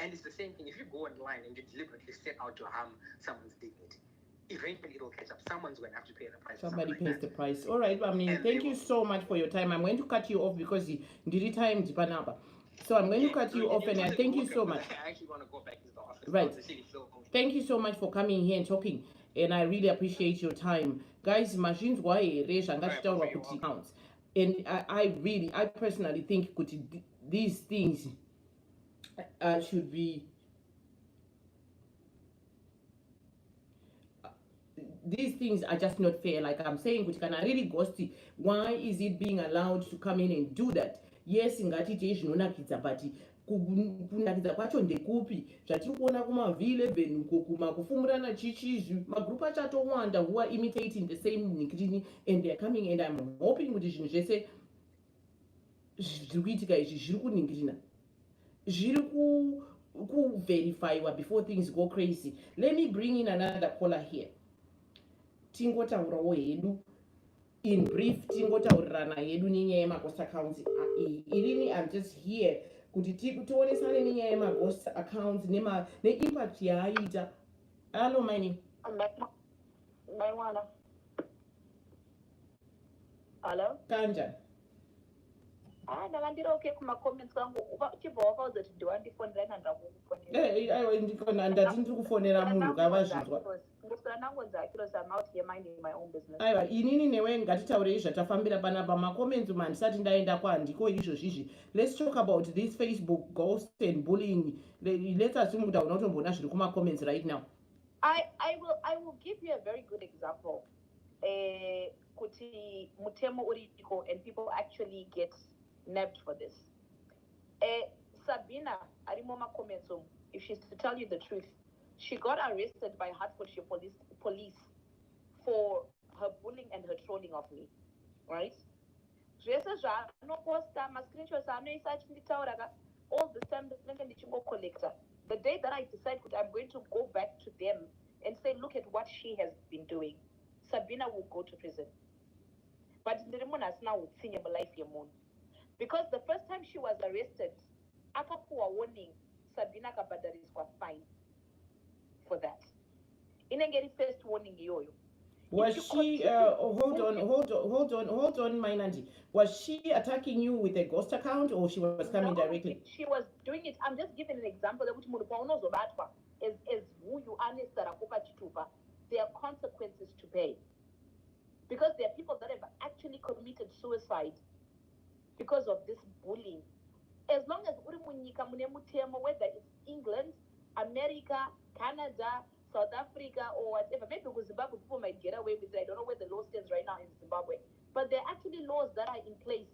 and it's the same thing. If you go online and you deliberately set out to harm someone's dignity, eventually it'll catch up. Someone's going to have to pay the price. Somebody pays the price. All right, I mean, thank you so much for your time. I'm going to cut you off because the time is panaba. So I'm going to cut you off, and I thank you so much. I actually want to go back to the office. Right. Thank you so much for coming here and talking, and I really appreciate your time. Guys, machines why counts. And I personally think these things should be these things are just not fair. Like I'm saying, which can I really ghosty? Why is it being allowed to come in and do that? Yes, ngati zvinonakidza, but kunakidza kwacho ndekupi? Zvatiri kuona kuma-V11 uko kumakufumurana chichizvi magrupu achatowanda who are imitating the same nikitini, and they're coming, and I'm hoping kuti zvinhu zvese zviri kuitika izvi zviri kuningirina, zviri kuverifyiwa before things go crazy. Let me bring in another caller here. Tingotaurawo hedu in brief, tingotaurirana hedu nenyaya yema-ghost accounts. Irini, I'm just here kuti tionesane nenyaya yema-ghost accounts neimpact yaaita. Hello, my name. Hello? Kanjani? Ndakandira okay kuma-comments kangu uchibva wakaudza kuti ndiwandifonera aiwa ndati ndiri kufonera munhu kavazvinzwa. Aiwa, inini newe ngatitaurei zvatafambira panapa. Macomments mandisati ndaenda kwandiko izvozvizvi. Let's talk about this Facebook ghost and bullying. Let's assume kuti hauna kutomboona zviri kuma-comments right now. I will give you a very good example. Kuti mutemo uriko and people actually get nabbed for this. Sabina arimo ma-comments, if she's to tell you the truth, she got arrested by Hertfordshire police for her bullying and her trolling of me, right? All this time, the day that I decide that I'm going to go back to them and say, look at what she has been doing, Sabina will go to prison. But because the first time she was arrested, akapuwa warning, Sabina kabadarizwa fine for that. Inengeri first warning yoyo. Was she hold on, my Nandi. Was she attacking you with a ghost account, or she was coming directly? She was doing it. I'm just giving an example that is who you are. There are consequences to pay. Because there are people that have actually committed suicide because of this bullying. As long as whether it's England, America, Canada, South Africa, or whatever, maybe because Zimbabwe people might get away with it. I don't know where the law stands right now in Zimbabwe. But there are actually laws that are in place.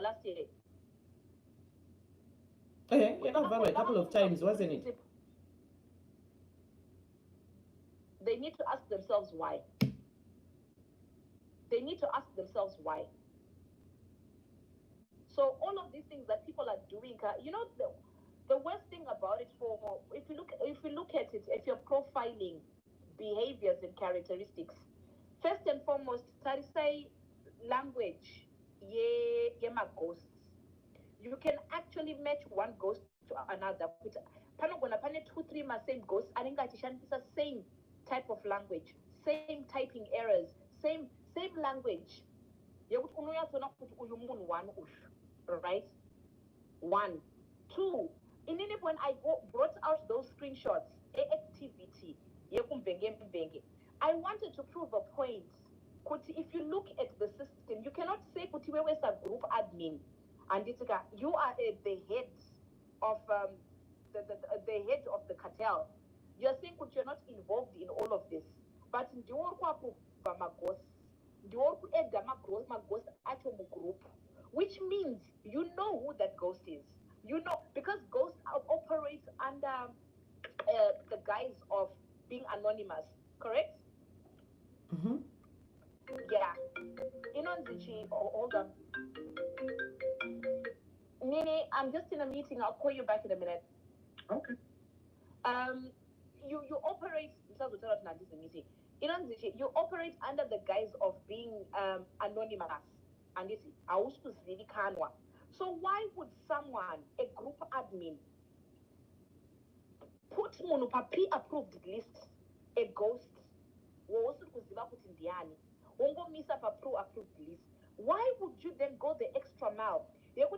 Last year. A couple of times, wasn't it? They need to ask themselves why. They need to ask themselves why. So all of these things that people are doing, the worst thing about it, if you look at it, if you're profiling behaviors and characteristics, first and foremost, say language, my ghosts. You can actually match one ghost to another. Pane 2-3 same ghosts. I think that it's the same type of language, same typing errors, same language. Right? 1, 2. When I brought out those screenshots, activity, I wanted to prove a point. If you look at the system, you cannot say where is a group admin, and you are the head of the head of the cartel. You're saying you're not involved in all of this. but ndiwo kwakuva maghost, ndiwo kuedda maghost acho mugroup, which means you know who that ghost is. You know, because ghosts operate under the guise of being anonymous, correct? Yeah. Hold on. Nini, I'm just in a meeting. I'll call you back in a minute. Okay. You operate. Meeting. You operate under the guise of being anonymous, and this is kanwa. So why would someone, a group admin, put on a pre-approved list a ghost? Pre-approved list. Why would you then go the extra mile? It's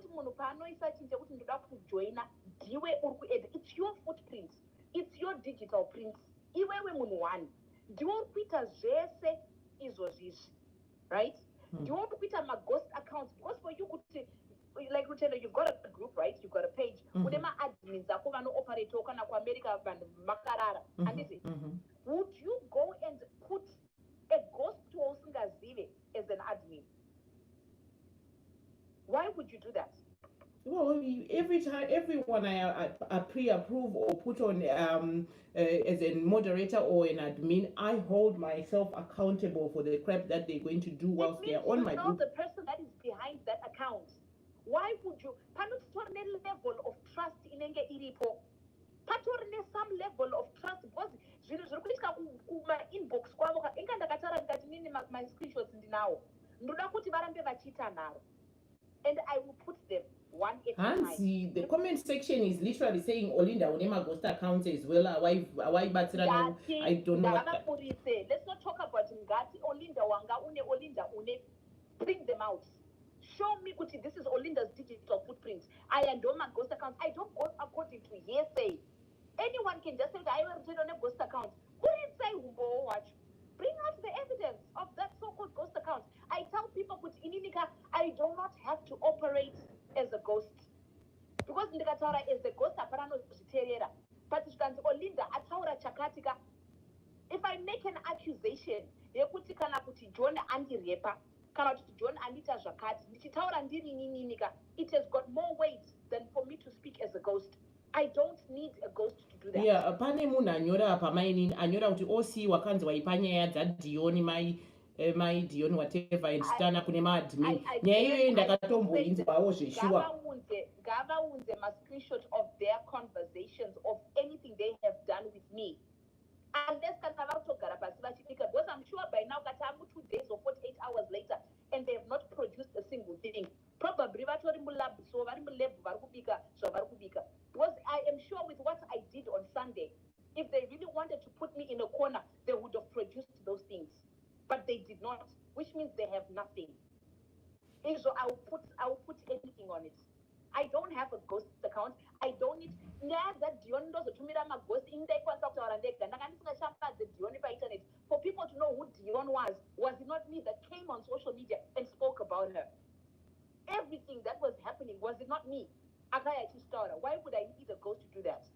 your footprint. It's your digital print. Do you Peter Jesse is right? Do you want to put a ghost account? Because for you could say, like you've got a group, right? You've got a page. Admins are no operator America and Makarara. Would you go and put a ghost to Osingazile as an admin? Why would you do that? Well, every time, everyone I pre-approve or put on as a moderator or an admin, I hold myself accountable for the crap that they're going to do whilst they're on my group. The person that is behind that account. Why would you? Level of trust in iripo. Some level of trust because my inbox my screenshots now. And I will put them one at a time. The comment section is literally saying Olinda Onema Ghost account as well. I don't know what that... Let's not talk about Ngati, Olinda Wanga, Une. Bring them out. Show me, Kuti, this is Olinda's digital footprint. I adore my ghost account. I don't go according to hearsay. Anyone can just say that I will on a ghost account. Who did say watch? Bring out the evidence of that so-called ghost account. I tell people, I do not have to operate as a ghost. Because Ndikatora is the ghost apparano Terriera. But Olinda Ataura Chakatika. If I make an accusation, John Andy Repa, John Anita Jakat, it has got more weight than for me to speak as a ghost. I don't need a ghost to do that. Yeah, pane munhu anyora apa maini anyora kuti osi wakanzi waipanyaya dzadioni mai Dion whatever and stana kune maadmin nyaya iyoyo ndakatomboinzwawo zveshuwa Gava unze ma screenshot of their conversations of anything they have done with me. Unless because I'm sure by now 2 days or 48 hours later and they have not produced a single thing. Probably because I am sure with what I did on Sunday, if they really wanted to put me in a corner, they would have produced those things. But they did not, which means they have nothing. And so I'll put anything on it. I don't have a ghost account. I don't need for people to know who Dion was it not me that came on social media and spoke about her? Everything that was happening, was it not me? Why would I need a ghost to do that?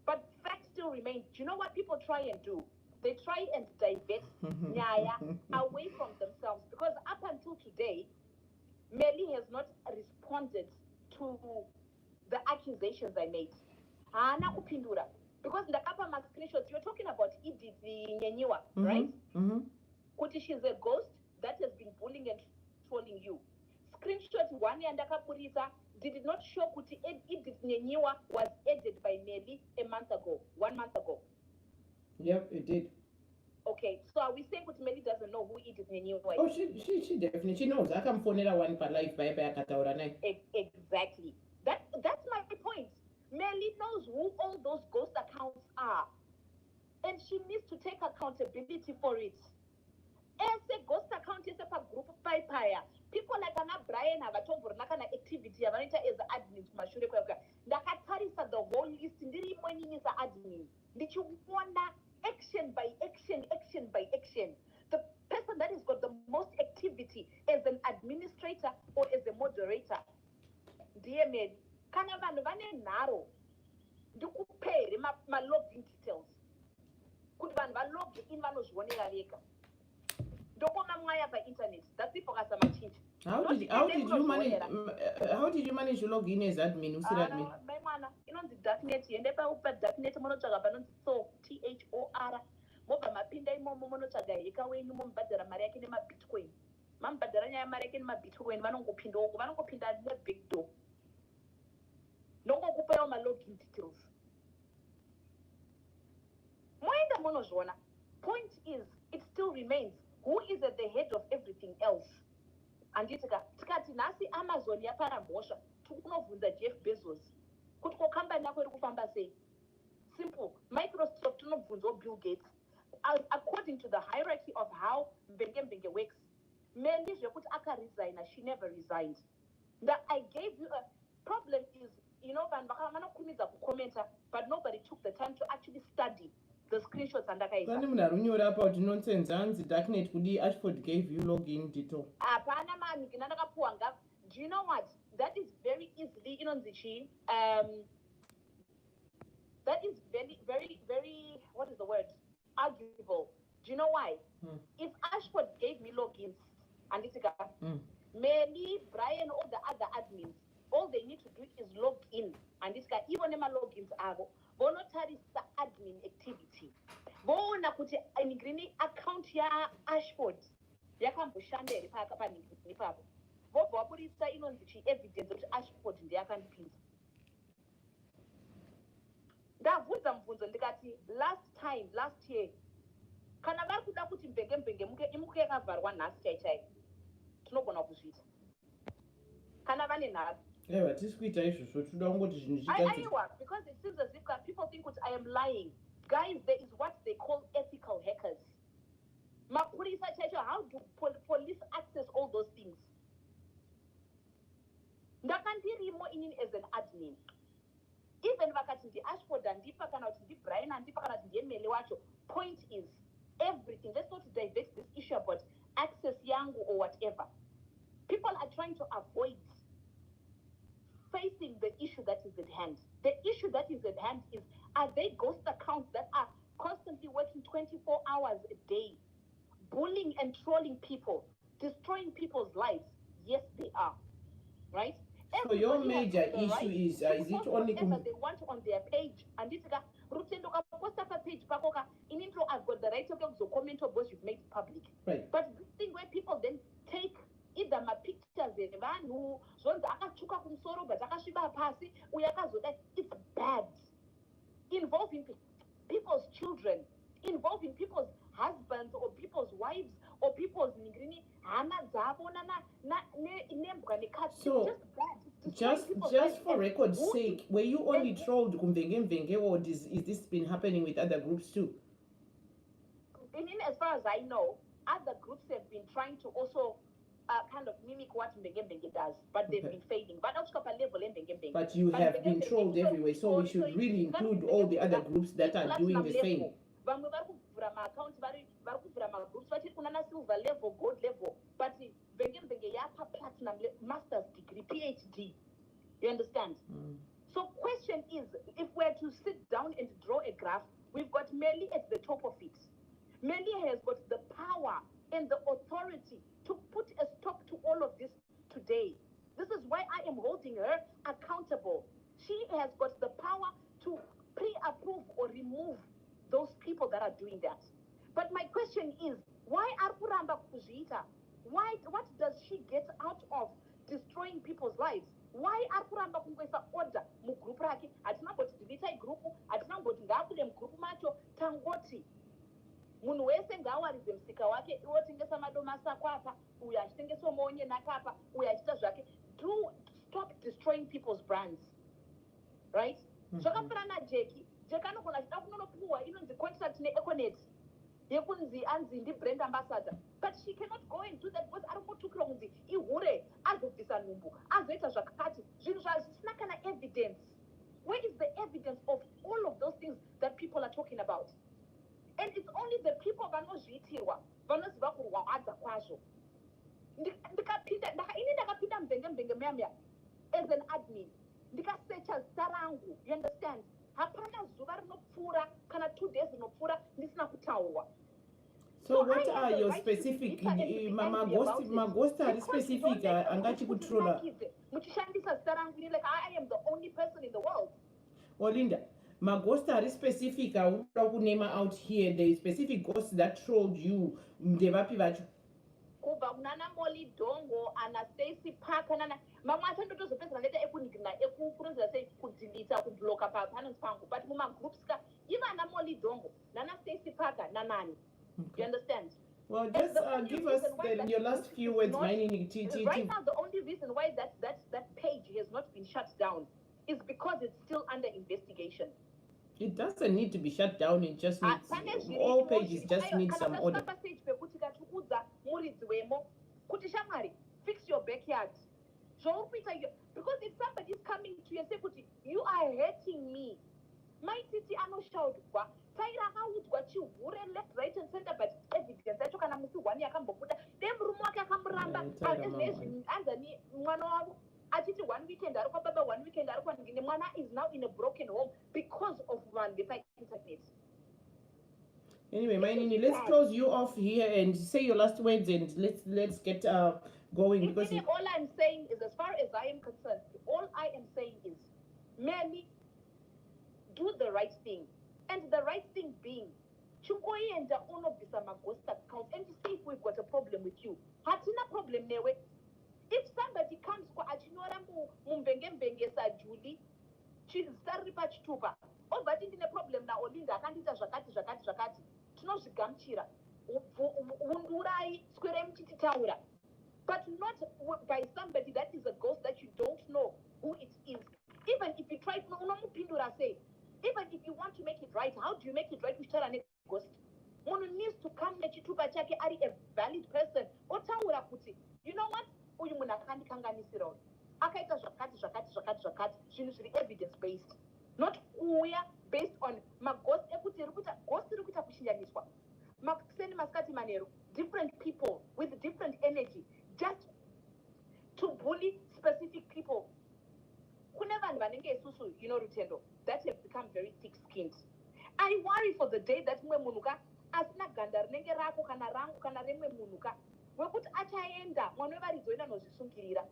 But facts still remain. Do you know what people try and do? They try and divert Nyaya away from themselves. Because up until today, Melly has not responded to the accusations I made. Because in the upper max screenshots, you're talking about Edith Nyenyiwa, right? Kuti she's a ghost that has been bullying and trolling you. Screenshot one and did it not show Kuti Edith Nyenyiwa was aided by Melly 1 month ago? Yep, it did. Okay, so are we saying that Melly doesn't know who Edith Nyenyiwa is? Oh, she definitely, she knows. I can phone her one per life by Exactly. That's my point. Melly knows who all those ghost accounts are. And she needs to take accountability for it. As a ghost account is a group of people like Anna Brian have a activity as admins the whole list is admin. Did you want action by action? The person that has got the most activity as an administrator or as a moderator. Dear Mary, narrow. Do you pay my login details? Could one log in vanozvionera vega ndokoma mwaya painternet that's if akasamachinja. How did you manage to log in as admin? Usiri admin. Mai mwana inonzi darknet, ende padarknet munotsvaga panonzi thor mobva mapinda imomo munotsvaga heka wenyu momubhadhara mari yake nemabitcoin. Mamubhadhara nyaya mari yake nemabitcoin vanongopinda uko, vanongopinda nebig door ndongokupawo malogin details. Moenda munozviona. Point is, it still remains who is at the head of everything else. Anditika tikati nhasi Amazon yapara mhosva tikunovhunza Jeff Bezos kuti ko kambani yako iri kufamba sei. Simple. Microsoft unobvunzawo Bill Gates. According to the hierarchy of how Mbenge works, mainly zvekuti akaresigna, she never resigned. That I gave you a problem is, you know, vanhu vanokurumidza kukomenta, but nobody took the time to actually study the screenshots andakaisa. Pane munhu arunyora apa kuti nonsense hanzi darknet kudi Ashford gave you login detail. Hapana mani ndakapuwa nga. Do you know what? That is very easily inonzi chi that is very what is the word? Arguable. Do you know why? If Ashford gave me logins and it's maybe Brian or the other admins, all they need to do is log in and this guy even nema logins avo vonotarisa admin activity voona kuti inigrini account ya Ashford yakamboshanda here papo vobva vapurisa inonzi chi evidence kuti Ashford ndiye akandipinza. Ndabvunza mubvunzo ndikati last year kana vari kuda kuti mbenge imuke yakavharwa nhasi chaichai tinogona kuzviita kana vane nhasi. Yeah, but this kuita izvozvo toda kungoti zvinhu aiwa because it seems as if people think that I am lying. Guys, there is what they call ethical hackers. Mapurisa chaicho, how do police access all those things? Ndakandirimo inini as an admin. Even vakati ndi Ashford andipa kana kuti ndi Brian andipa kana kuti ndiye mele wacho. Point is everything. Let's not divert this issue about access yangu or whatever. People are trying to avoid facing the issue that is at hand. The issue that is at hand is, are they ghost accounts that are constantly working 24 hours a day, bullying and trolling people, destroying people's lives? Yes, they are. Right? So your major issue is it only whatever they want on their page? And it's like, Rutendo post up a page, Pakoka, in intro, I've got the right to comment or both you've made it public. Right. But this thing where people then take either my pictures vanhu zvonzi akatsvuka kumusoro but akasviba pasi uye akazoda, it's bad. Involving people's children, involving people's husbands or people's wives or people's ningrini hama dzavo nembwa nekatsi. So just bad. just for record's sake, were you only trolled kumvenge or is this been happening with other groups too? As far as I know, other groups have been trying to also kind of mimic what Mbenge does, but they've been failing. But you have been trolled everywhere, so we should really include all the other groups that are doing the same. Vamwe vari kuvhura maaccounts vari kuvhura magroups vachiri kunana silver level, gold level, but Mbenge yapa platinum master's degree, PhD. You understand? So question is, if we're to sit down and draw a graph, we've got Melly at the top of it. Melly has got the power and the authority to put a stop to all of this today. This is why I am holding her accountable. She has got the power to pre-approve or remove those people that are doing that. But my question is, why Arpuramba Kuzita? What does she get out of destroying people's lives? Why Arpuramba Kungwesa order mu group raki? Atina boti divita group, atina boti ngakule group macho tangoti. Munhu wese ngawaridze musika wake iwotengesa madomasi ako apa uyo achitengesa monye nakapa uyo achita zvake. Do stop destroying people's brands, right? Zvakafanana jeki anogona achida kunonopuwa inonzi contract neEconet yekunzi anzi ndi brand ambassador, but she cannot go and do that because ari kutukira kunzi ihure azobvisa nhumbu azoita zvakati zvinhu zvisina kana evidence. Where is the evidence of all of those things that people are talking about? And it's only the people vanozviitirwa vanoziva kurwadza kwazvo. Ndakapinda mbenge muyamya as an admin ndikasecha zita rangu, you understand? Hapana zuva rinopfuura kana 2 days rinopfuura ndisina kutaurwa. So what I have are the your right to be specific bitter and to be angry about it. magosta ari Because you specific don't let angachi kuti kutrola munakidze muchishandisa zita rangu like I am the only person in the world. Olinda magosta ari specific auda kunema out here the specific ghosts that trolled you ndevapi vacho Kubva kunana Molly Dongo ana Stacy Parker nana mamwe acho ndotozopedzera ndoita ekuronzera sei kudilita kubloka papanels pangu but mumagroups ka ivana Molly Dongo nana Stacy Parker nanani. You understand? well just give us your last few words right now the only reason why that page has not been shut down is because it's still under investigation. It doesn't need to be shut down, it just needs all pages just need some order. Fix your backyard. Because if somebody is coming to you and say, you are hurting me, my titi ano shout kwa taira haudzwa chihure left right and center but evidence yacho kana musi one yakambobuda dem room wake akamuramba anzani mwana wavo achiti one weekend ari kwababa one weekend ari kwaningine mwana is now in a broken home because of vanhu vepainternet. Anyway, Mainini, let's close you off here and say your last words and let's get going because all I'm saying is, as far as I am concerned, all I am saying is merely do the right thing. And the right thing being, chungoyenda unobvisa maghost accounts and see if we've got a problem with you. Hatina problem newe. If somebody comes kwa achinyora mumbenge sajuli, chizari pachitupa. Oh, but in a problem na Olinda akandita zvakati. Tinozvigamuchira. Undurai square mchititaura. But not by somebody that is a ghost that you don't know who it is. Even if you try to say, even if you want to make it right, how do you make it right with a ghost? One needs to come nechitupa chake ari a valid person. Otaura kuti. You know what? Uyu munhu akandikanganisira. Akaita zvakati. Zvinhu zviri evidence based. Not uya based on maghost ekuti ghost rikuita kushinyaniswa. Makuseni maskati manero. Different people with different energy. Just to bully specific people. You know, Rutendo, that have become very thick-skinned. I worry for the day that mwe munuka asina ganda rinenge rako kana rangu kana remwe munuka wekuti achaenda mwana wevarizoenda nozvisungirira.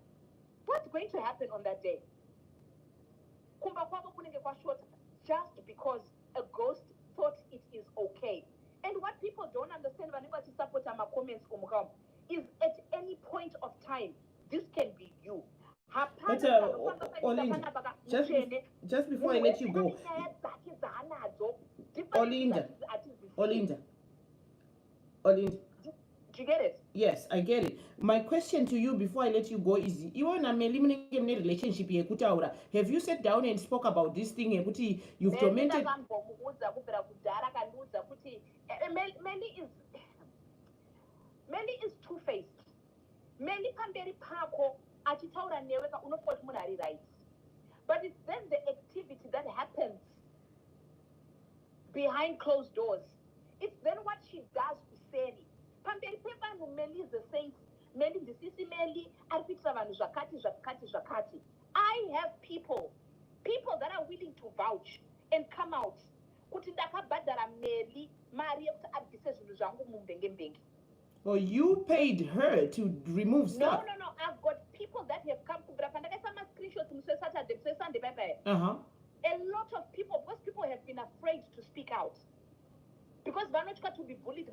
What's going to happen on that day? Kumba kwavo kunenge kwashota just because a ghost thought it is okay. And what people don't understand vanenge vachisupporta ma-comments kumukam is at any point of time this can be you. But just before I let you go, Olinda. Do you get it? Yes, I get it. My question to you before I let you go is, relationship have you sat down and spoke about this thing? You've tormented. Many is two-faced. Many pamberi pako achitaura newe unofoti munhu ari right. But it's then the activity that happens behind closed doors. It's then what she does to Seri. Pamberi pevanhu Meli is the saint. Meli ndisisi Meli arikuitira vanhu zvakati. I have people that are willing to vouch and come out kuti ndakabhadhara Meli mari yekuti abvise zvinhu zvangu mumbenge. Oh, you paid her to remove stuff? No. I've got people that have come to Brapanda. Some screenshots from Saturday, Sunday, bye. A lot of people, because people have been afraid to speak out. Because they're not going to be bullied.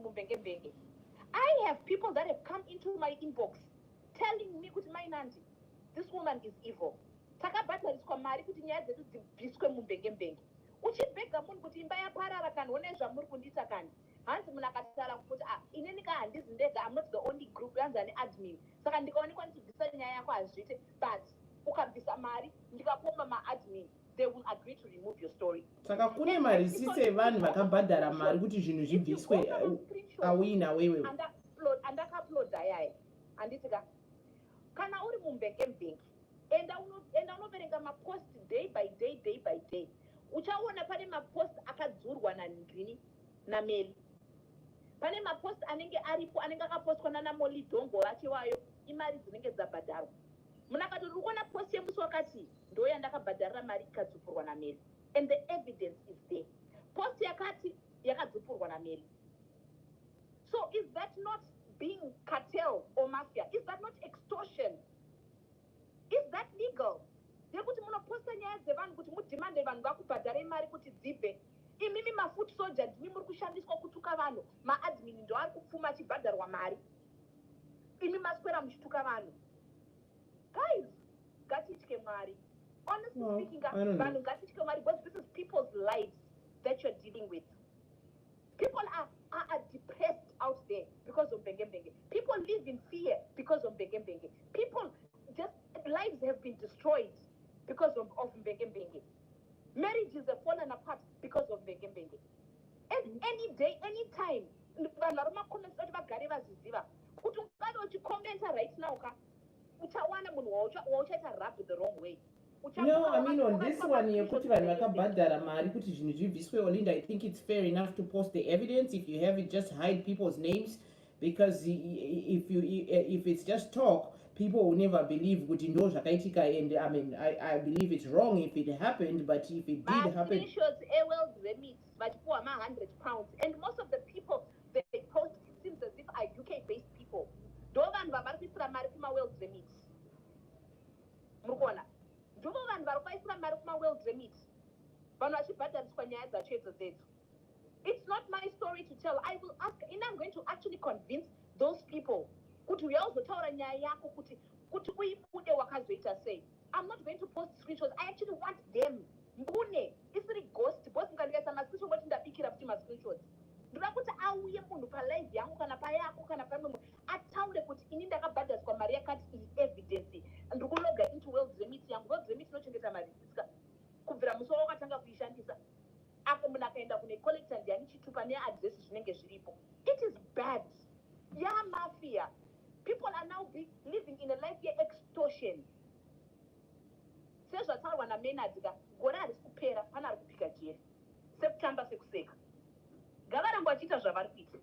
I have people that have come into my inbox telling me, this woman is evil. Takabata is komari kuti nyaya dzedu dzibviswe mumbenge. Uchibhega munhu kuti imba yaparara kana one zvamuri kundita kani. Hanzi munhu akataura kuti inini ka handizi ndega, I'm not the only group yanzi ane admin. Saka ndikaonekwa ndichibvisa nyaya yako hazvite, but ukabvisa mari ndikapomba ma-admin, they will agree to remove your story. Saka kune marisise vanhu vakabhadhara mari kuti zvinhu zvibviswe awina wewe. Andakauploada yaya. Anditika kana uri mumbenge enda unoverenga mapost day by day. Uchaona pane mapost akadzurwa naNgrini naMeli. Pane mapost anenge aripo anenge akapostwa nana Molly Dongo achiwayo imari dzinenge dzabhadharwa. Munakatori kuona post yemusi wakati ndo yandakabhadharira mari ikadzupurwa naMeli. And the evidence is there. Post yakati yakadzupurwa naMeli. So is that not being cartel or mafia? Is that not extortion? Is that legal? Yekuti munoposta nyaya dzevanhu kuti mudhimande vanhu vakubhadhare mari kuti dzibve. Imimi mafoot soldier ndimi muri kushandiswa kutuka vanhu. Maadmin ndo ari kupfuma achibhadharwa mari. Imi maswera muchituka vanhu. Guys, ngatitye Mwari. Honestly speaking, vanhu ngatitye Mwari, because this is people's lives that you're dealing with. People are depressed out there because of Mbenge. People live in fear because of Mbenge. People just, lives have been destroyed because of Mbenge. Marriages have fallen apart because of Mbenge. And any day, any time, vanhu comments kuti vagare vaziziva kuti ungade uchikomenta right now uchawana munhu wauchaita rub the wrong way. No, I mean on this one yekuti vanhu vakabhadhara mari kuti zvinhu zvibviswe Olinda, I think it's fair enough to post the evidence. If you have it, just hide people's names, because if it's just talk, people will never believe kuti ndo zvakaitika. And I mean, I believe it's wrong if it happened, but if it did happen, screenshots world remits vachipuwa £100, and most of the people they post, it seems as if are UK based people. Ndo vanhu vavari kuisira mari kuma-world remits. Murikuona? Ndo vanhu vari kuisira mari kuma-world remits. Vanhu vachibhadhariswa nyaya dzacho idzodzo. It's not my story to tell. I will ask, and I'm going to actually convince those people kuti uyauzotaura nyaya yako kuti uibude wakazoita sei. I'm not going to post screenshots. I actually want them. Mbune isiri ghost boss ngandikaisa ma-screenshot kuti ndabikira kuti ma-screenshots. Ndoda kuti auye munhu palive yangu kana payako kana pamwe ataure kuti ini ndakabhadhariswa mari yakati iyi evidence. Ndiri kuloga into world remit yangu. World remit inochengeta mari isika kubvira musi wakatanga kuishandisa. Apo munhu akaenda kune collector ndiani chitupa neaddress zvinenge zviripo. It is bad. Yeah, mafia. People are now living in a life of extortion. Sezvataurwa naMenadika, gore harisi kupera, pana ari kupika jeri. September sekuseka. Ngavaramba vachiita zvavari kuita.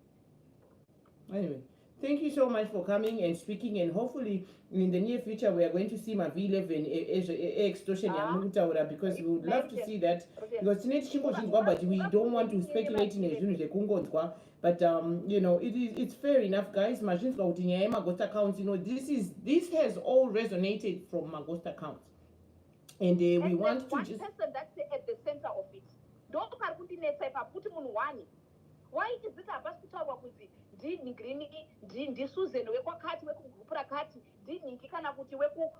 Anyway, thank you so much for coming and speaking, and hopefully in the near future we are going to see my V11 extortion yamutaura, because we would love to see that, because tine tichingozvinzwa, but we don't want to speculate nezvinhu zvekungonzwa. But you know, it's fair enough, guys. Mazvinzwa kuti nyaya yemaghost accounts, you know, this has all resonated from maghost accounts, and we want to one just person that's at the center of it. Don't pari kundinetsa ipapo kuti munhu wani. Why is it hapasi kutaurwa kuti ndini Grini, ndi Susan wekwakati wekugrupu rakati, ndinhingi kana kuti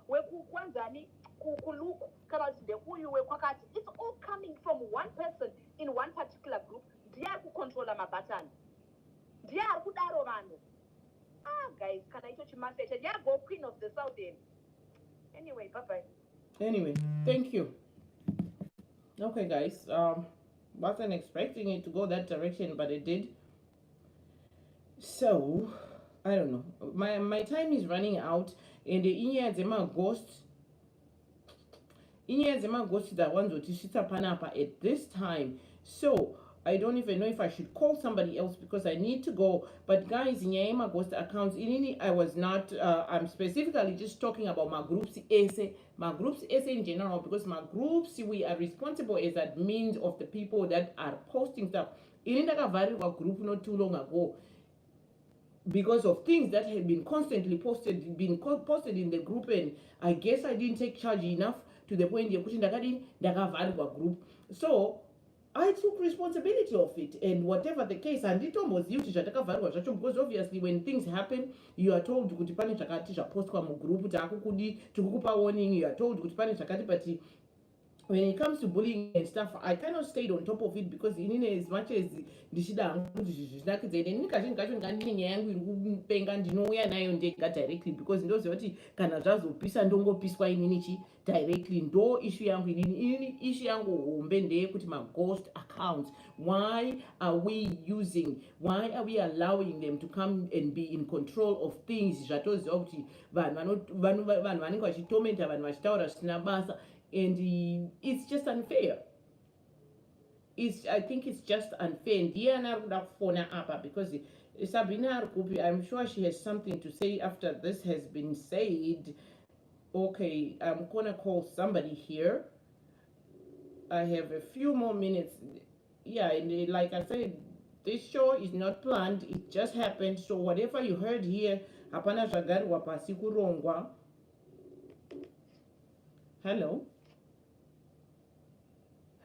wekukwanzani kuluku kana kuti ndeuyu wekwakati. It's all coming from one person in one particular group. Ndiye ari kucontrola mabhatani. Ndiye ari kudaro vanhu. Guys, kana icho chimafecha. Ndiye go queen of the southern. Anyway, bye-bye. Anyway, thank you. Okay, guys. Wasn't expecting it to go that direction, but it did. So, I don't know. My time is running out, and the inyaya dzemaghost that ones wotisvitsa panapa at this time. So I don't even know if I should call somebody else because I need to go. But guys, in your ghost accounts, I was not, I'm specifically just talking about my groups essay in general, because my groups, we are responsible as admins of the people that are posting stuff. In a group not too long ago, because of things that had been constantly posted in the group, and I guess I didn't take charge enough to the point you're putting the group. So I took responsibility of it, and whatever the case, and it almost used to, because obviously when things happen, you are told to pane chakati postwa mu group takukudi tukukupa warning, you are told to pane chakati, but when it comes to bullying and stuff, I kind of stayed on top of it, because as much as directly, because ndoziva kuti kana zvazopisa ndongopiswa inini directly, ndo issue yangu inini issue yangu hombe ndeyekuti maghost accounts, why are we allowing them to come and be in control of things zvatoziva kuti vanhu vanenge vachitormenta vanhu vachitaura zvisina basa, and it's just unfair. I think it's just unfair. Ndiana arikuda kufona apa, because Sabina Arkupi, I'm sure she has something to say after this has been said. Okay, I'm gonna call somebody here. I have a few more minutes. Yeah, and like I said, This show is not planned, it just happened. So whatever you heard here, hapana zvagarirwa pasi kurongwa. Hello?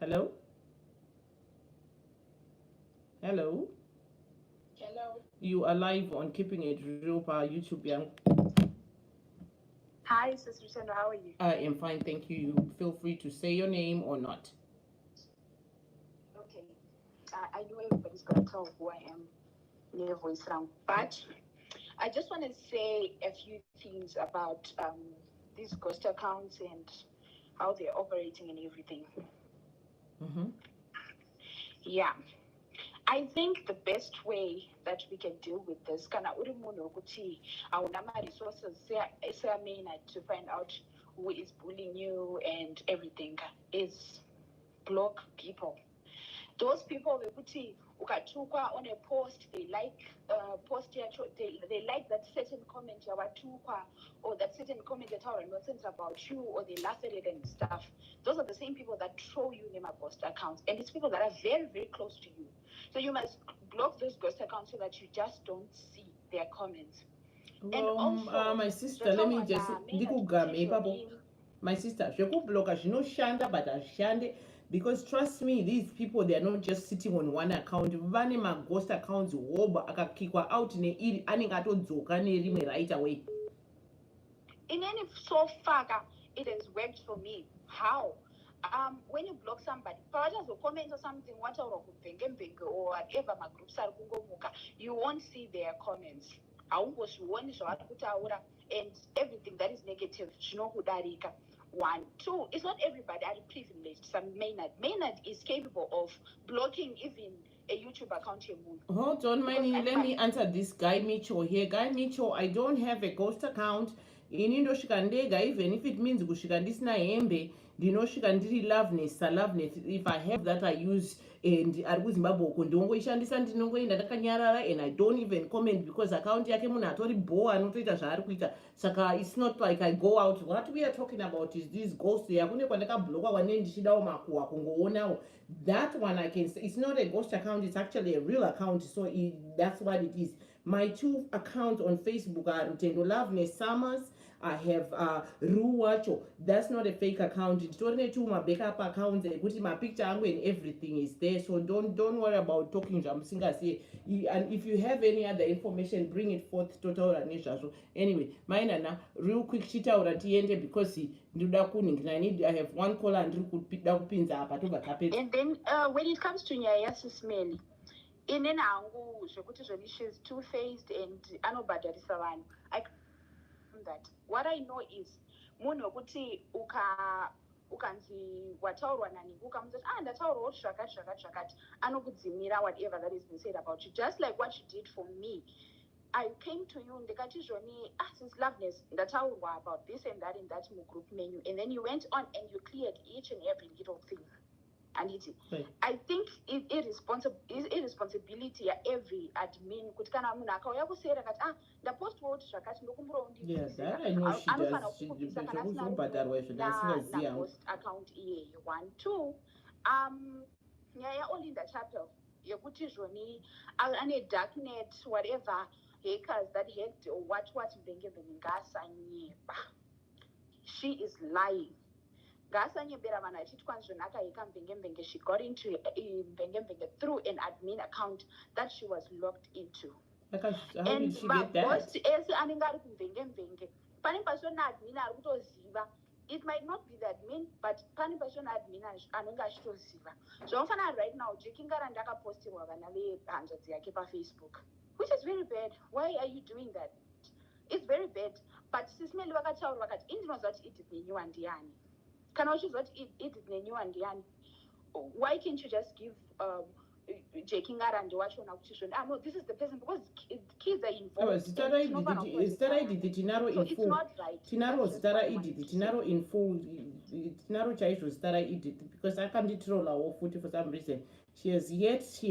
Hello? Hello? Hello. You are live on Keeping It Real per YouTube, young. Hi, Sister Lucinda. How are you? I am fine, thank you. You feel free to say your name or not. Okay. I know everybody's going to tell who I am in their voice now. But I just want to say a few things about these ghost accounts and how they're operating and everything. Mm-hmm. Yeah. I think the best way that we can deal with this, kana uri munhu wekuti hauna resources to find out who is bullying you and everything, is block people. Those people wekuti ukatukwa on a post, they like post yacho, they like that certain comment yawatukwa, or that certain comment yataura nonsense about you, or they laugh at it and stuff. Those are the same people that throw you in my ghost accounts, and it's people that are very, very close to you. So you must block those ghost accounts so that you just don't see their comments. Well, And also, my sister, let me just my sister, zvekubloka zvinoshanda but hazvishande, because trust me, these people, they are not just sitting on one account. Vane maghost accounts hoba akakikwa out neiri anenge atodzoka nerimwe right away. In any so far, it has worked for me. How? When you block somebody, will comment or something, or whatever my groups are, you won't see their comments. And everything that is negative, one. Two, it's not everybody are privileged. Some Maynard is capable of blocking even a YouTube account. Hold on, let me answer this Guy Mitchell here. Guy Mitchell, I don't have a ghost account. Ini ndosvika ndega, even if it means kusvika ndisina hembe, ndinosvika ndiri loveness. If I have that, I use, and ari kuZimbabwe uko ndongoishandisa, ndinongoenda ndakanyarara, and I don't even comment because account yake munhu atori bore anotoita zvaari kuita. Saka it's not like I go out. What we are talking about is this ghost. Yakune kwandakabhlokwa kwane ndichidawo makuhwa kungoonawo. That one I can say it's not a ghost account, it's actually a real account. So that's what it is. My two accounts on Facebook are Rutendo Loveness Summers. I have Ruwacho. That's not a fake account. It's only two my backup accounts. Put my picture and everything is there. So don't worry about talking to say. And if you have any other information, bring it forth. Total Anisha. So anyway, mine na real quick shit out at the end because I have one caller and could pick up pins up at over. And then when it comes to Nyayasi Smelly, in an angle, she's two-faced and anobadarisavan. I that. What I know is muno kuti ukanzi wataurwa nani ukamuti ndataurwa zvakati anokudzimira whatever that has been said about you, just like what you did for me. I came to you ndikati zvoni since Loveness ndataurwa about this and that group menu, and then you went on and you cleared each and every little thing. And I think it is irresponsibility ya every admin kuti kana munhu akauya kusera kati ndapostiwa kuti zvakati ndokumbura post account iyeyo. 1 2 nyaya Olinda Chapel yekuti zvoni ane darknet whatever hackers that hacked or what venge ngasanyeba. She is lying. She got into through an admin account that she was logged into. How did she get that? It might not be the admin, but pani person admin anonga achitoziva. So right now Jekingara ndakaposting wavanale 100 yake pa Facebook, which is very bad. Why are you doing that? It's very bad. But sismeli vakataura vakati indinoziva kuti idit nenyu andiani. Why can't you just give Jekingara and watch on auction? No, this is the person because kids are involved. Because I can't troll our footy for some reason. She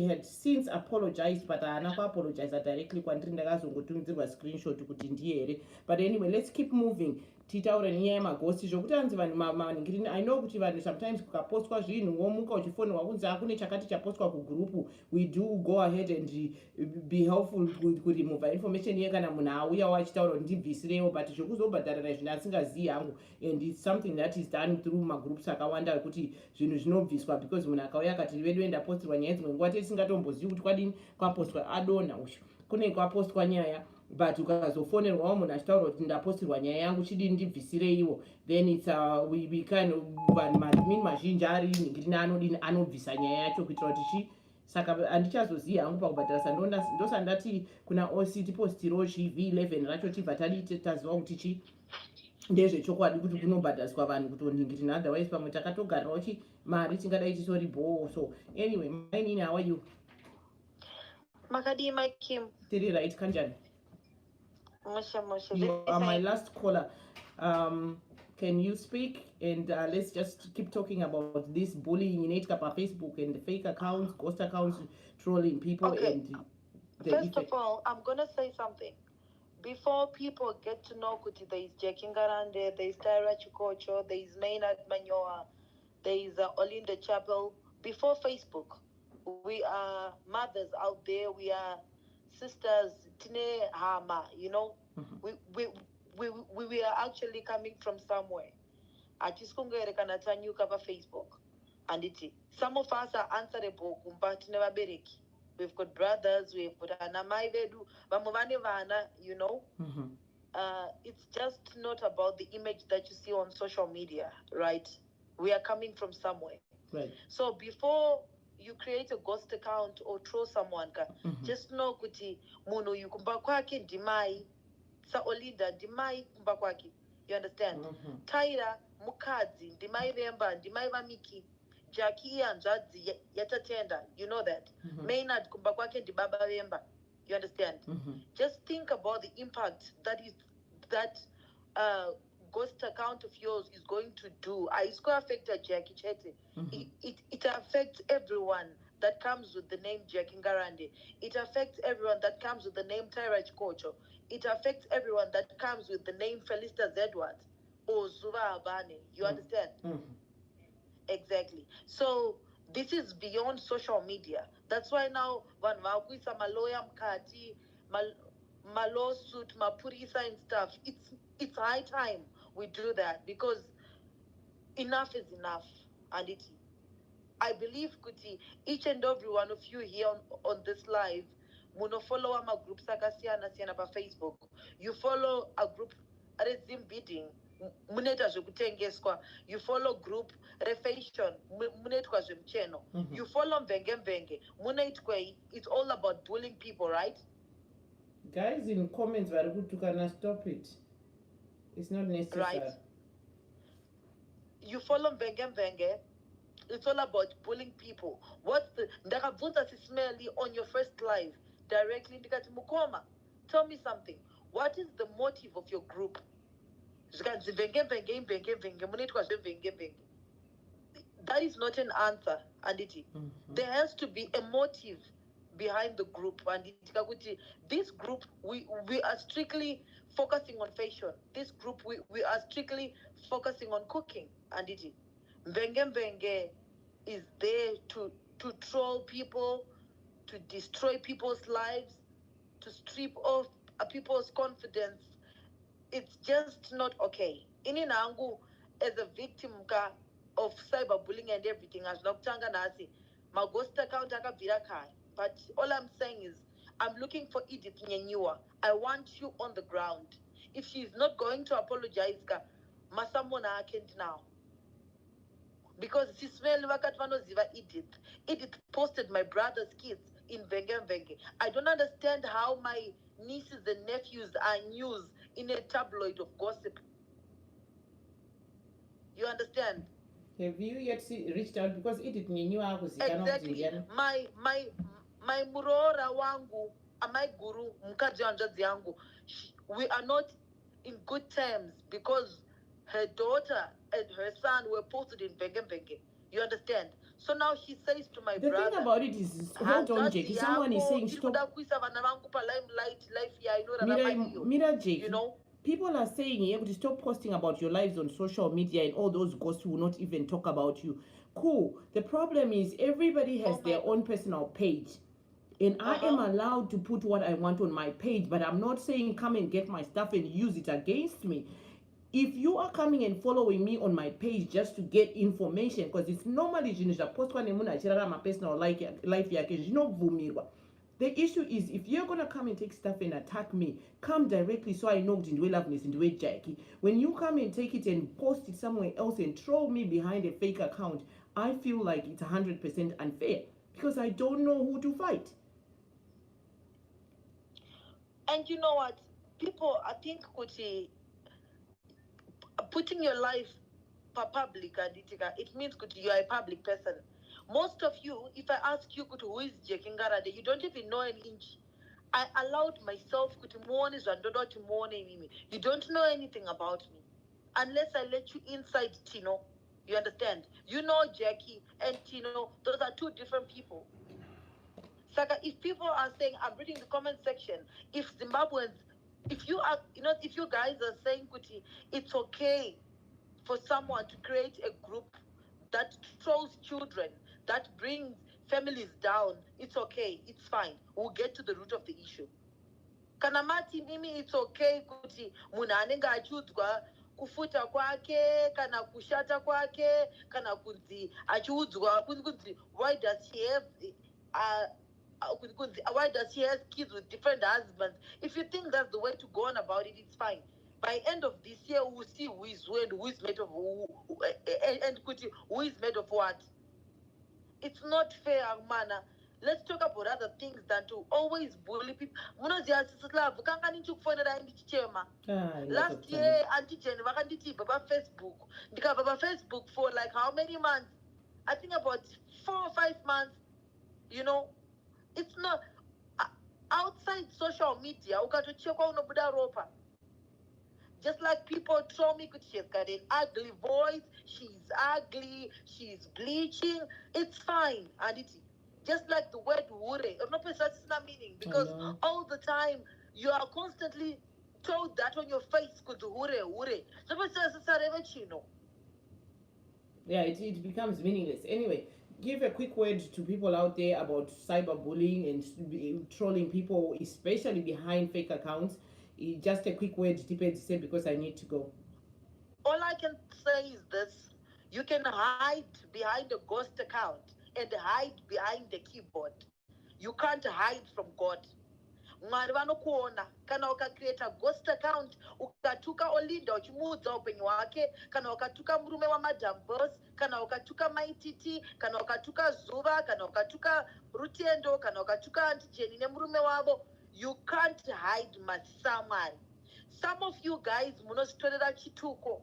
had since apologized, but I never apologized directly. Screenshot. But anyway, let's keep moving. titaura nenyaya yemagosti zvokuti hanzi vanhu manhingirini I know kuti vanhu sometimes kukapostwa zvinhu womuka uchifonerwa kunzi hakune chakati chapostwa kugurupu we do go ahead and be helpful kuremova information iye kana munhu auyawo achitaura kuti ndibvisirewo but zvokuzobhadharira zvinhu asingazivi hangu and it's something that is done through magroups akawanda ekuti zvinhu zvinobviswa because munhu akauya akati vedu endapostirwa nyaya dzimwe nguva tisingatombozivi kuti kwadini kwapostwa adonha usho kune kwapostwa nyaya but ukazofonerwawo munhu achitaura kuti ndapostirwa nyaya yangu chidini ndibvisireiwo then its we kind vanhu maadmin mazhinji ari nhingirini anodini anobvisa nyaya yacho kuitira kuti chi saka handichazozivi hangu pakubhadharisa ndosandati kuna oc tipostirewo v11 racho tibva taziva kuti chi ndezvechokwadi kuti kunobhadhariswa vanhu kutonhingirini otherwise pamwe takatogarirawo chi mari tingadai titoribhowo so anyway mainini how are you Makadi Kim. tiri right kanjani Moshe. You are my last caller. Can you speak? And let's just keep talking about this bullying in it, Facebook and the fake accounts, ghost accounts, trolling people. Okay. And the First effect. of all, I'm going to say something. Before people get to know Kuti, there is Jackie Ngarande, there is Tyra Chikocho, there is Maynard Manyoa, there is Olinda Chapel. Before Facebook, we are mothers out there, we are sisters, Tine Hama, you know. We are actually coming from somewhere. Achiskungere kana tanyuka pa Facebook. And some of us are answerable but never bereki. We've got brothers, we've got anamai vedu, bamuvane vana, you know. It's just not about the image that you see on social media, right? We are coming from somewhere. Right. So before you create a ghost account or troll someone, just know kuti muno yukumba kwake ndimai sa Olinda ndimai kumba kwake. You understand? Taira mukadzi ndimai vemba ndimai vamiki Jackie anzadzi yatatenda, you know that. Maynard kumba kwake ndibaba vemba. You understand? Just think about the impact that ghost account of yours is going to do. It's going to affect Jackie Chete. It affects everyone that comes with the name Jackie Ngarande. It affects everyone that comes with the name Tyraj Kocho. It affects everyone that comes with the name Felicitas Edwards or Zuba Abane. You understand? Exactly. So this is beyond social media. That's why now when Makwisa Maloya Mkati, my lawsuit, my purisa and stuff, it's high time we do that because enough is enough. And I believe Kuti, each and every one of you here on this live, muno follow my group Sakasiana pa Facebook. You follow a group Rezim Bidding. You follow group refashion you follow Mvenge. It's all about bullying people, right? Guys in comments very good to can stop it. It's not necessary. Right. You follow Mvenge. It's all about bullying people. What's the ndakabvunza sismeli on your first live directly ndikati mukoma? Tell me something. What is the motive of your group? That is not an answer, Anditi. There has to be a motive behind the group. And this group, we are strictly focusing on fashion. This group, we are strictly focusing on cooking, Anditi. Mvenge is there to troll people, to destroy people's lives, to strip off people's confidence. It's just not okay. Ininangu, as a victim of cyberbullying and everything, as Noktanga Nasi, my ghost account akabirakai. But all I'm saying is, I'm looking for Edith Nyenyua. I want you on the ground. If she's not going to apologize, masamona akent now. Because Edith posted my brother's kids in Venge. I don't understand how my nieces and nephews are news in a tabloid of gossip. You understand? Have you yet reached out because Edith Nyenyua exactly. My murora wangu, my guru, mkaji anjazi yangu, we are not in good terms because her daughter and her son were posted in Venge. You understand? So now she says to my brother... The thing about it is, hold on, Jackie, someone is saying stop... Mira, Jake. You know? People are saying here to stop posting about your lives on social media, and all those ghosts will not even talk about you. Cool. The problem is everybody has their own personal page. And I am allowed to put what I want on my page, but I'm not saying come and get my stuff and use it against me. If you are coming and following me on my page just to get information, because it's normally zvinhu nemunhu achirarama personal life yake zvinobvumirwa. The issue is, if you're going to come and take stuff and attack me, come directly so I know ndwe Loveness ndwe Jackie. When you come and take it and post it somewhere else and troll me behind a fake account, I feel like it's 100% unfair because I don't know who to fight. And you know what? People, I think, putting your life public, it means you are a public person. Most of you, if I ask you who is Jackie Ngarade, you don't even know an inch. I allowed myself to mourn is to mourn me. You don't know anything about me. Unless I let you inside Tino. You understand? You know Jackie and Tino, those are two different people. Saka, if people are saying, I'm reading the comment section, if Zimbabweans, if you guys are saying, Kuti, it's okay for someone to create a group that trolls children, that brings families down, it's okay, it's fine. We'll get to the root of the issue. Kanamati mimi, it's okay kuti munhu anenge achiudzwa kufuta kwake kana kushata kwake kana kunzi achiudzwa kunzi why does he have kids with different husbands? If you think that's the way to go on about it, it's fine. By end of this year, we'll see who is who and who is made of who, and who is made of what. It's not fair, mana. Let's talk about other things than to always bully people. Last year, Auntie Jen, Baba Facebook. Because Baba Facebook for like how many months? I think about 4 or 5 months. You know, it's not outside social media. Just like people told me she's got an ugly voice, she's ugly, she's bleaching, it's fine, Aditi. Just like the word hure, that's not meaning because all the time you are constantly told that on your face could hure. Yeah, it becomes meaningless. Anyway, give a quick word to people out there about cyberbullying and trolling people, especially behind fake accounts. Just a quick word, depends, because I need to go. All I can say is this: you can hide behind a ghost account and hide behind the keyboard. You can't hide from God. Mwari vanokuona kana ukacreate a ghost account ukatuka Olinda uchimuudza upenyu hwake kana ukatuka murume wamadam boss kana ukatuka maititi kana ukatuka zuva kana ukatuka rutendo kana ukatuka Auntie Jenny nemurume wavo. You can't hide masamari. Some of you guys munozitorera chituko.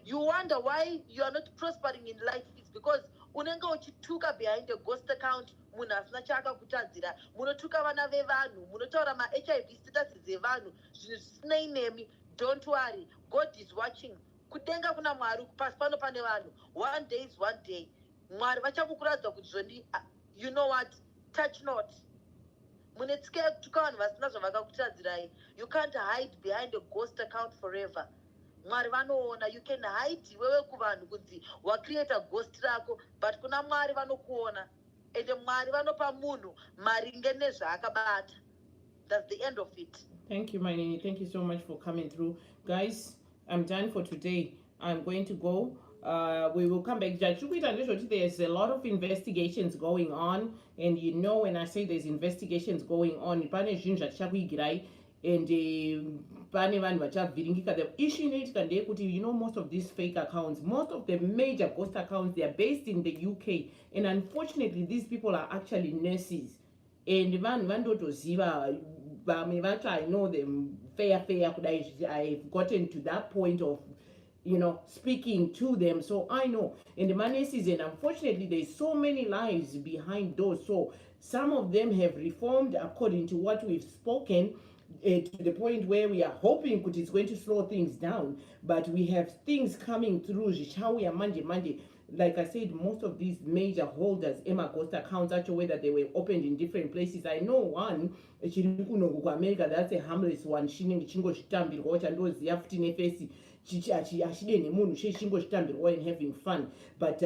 You wonder why you are not prospering in life. It's because unenge uchituka behind a ghost account. Munhu asina chaakakutadzira, munotuka vana vevanhu, munotaura ma-HIV status dzevanhu, zvinhu zvisinei nemi. Don't worry, God is watching. Kudenga kuna Mwari, pasi pano pane vanhu. One day is one day. Mwari vachakukuradza kuti zvoni, you know what, touch not. Munetsike kutuka vanhu vasina zvavakakutadzirai. You can't hide behind a ghost account forever. Mwari vanoona. You can hide wewe kuvanhu kunzi wacreate a ghost rako, but kuna Mwari vanokuona. Ende Mwari vanopa munhu maringe nezvaakabata. That's the end of it. Thank you, my Nini. Thank you so much for coming through. Guys, I'm done for today. I'm going to go. We will come back. There's a lot of investigations going on, and you know when I say there's investigations going on, and the issue you know, most of these fake accounts, most of the major ghost accounts, they are based in the UK, and unfortunately these people are actually nurses, and I know them fair I've gotten to that point of, you know, speaking to them, so I know. In the money season, unfortunately, there's so many lives behind those. So some of them have reformed according to what we've spoken, to the point where we are hoping it's going to slow things down. But we have things coming through. like I said, most of these major holders ghost accounts actually that they were opened in different places. I know one chiri kuno kuamerica, that's a harmless one, chinenge chingochitambirwa chandoziva futi nefesi achide nemunhu chii chingochitambirwa and having fun. But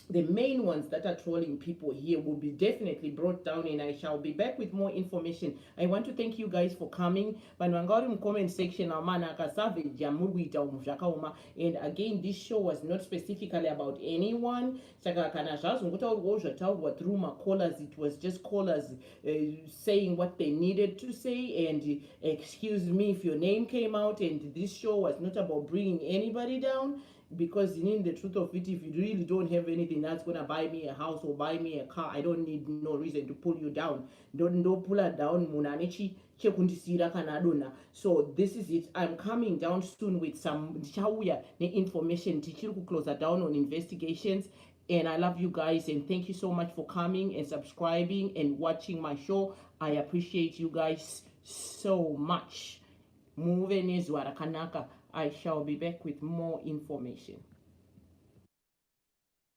the main ones that are trolling people here will be definitely brought down, and I shall be back with more information. I want to thank you guys for coming. Comment section and again, this show was not specifically about anyone. Through my callers, it was just callers saying what they needed to say. And excuse me if your name came out, and this show was not about bringing anybody down, because in the truth of it, if you really don't have anything that's gonna buy me a house or buy me a car, I don't need no reason to pull you down. Don't pull her down. So this is it. I'm coming down soon with some information to close down on investigations. And I love you guys, and thank you so much for coming and subscribing and watching my show. I appreciate you guys so much. I shall be back with more information.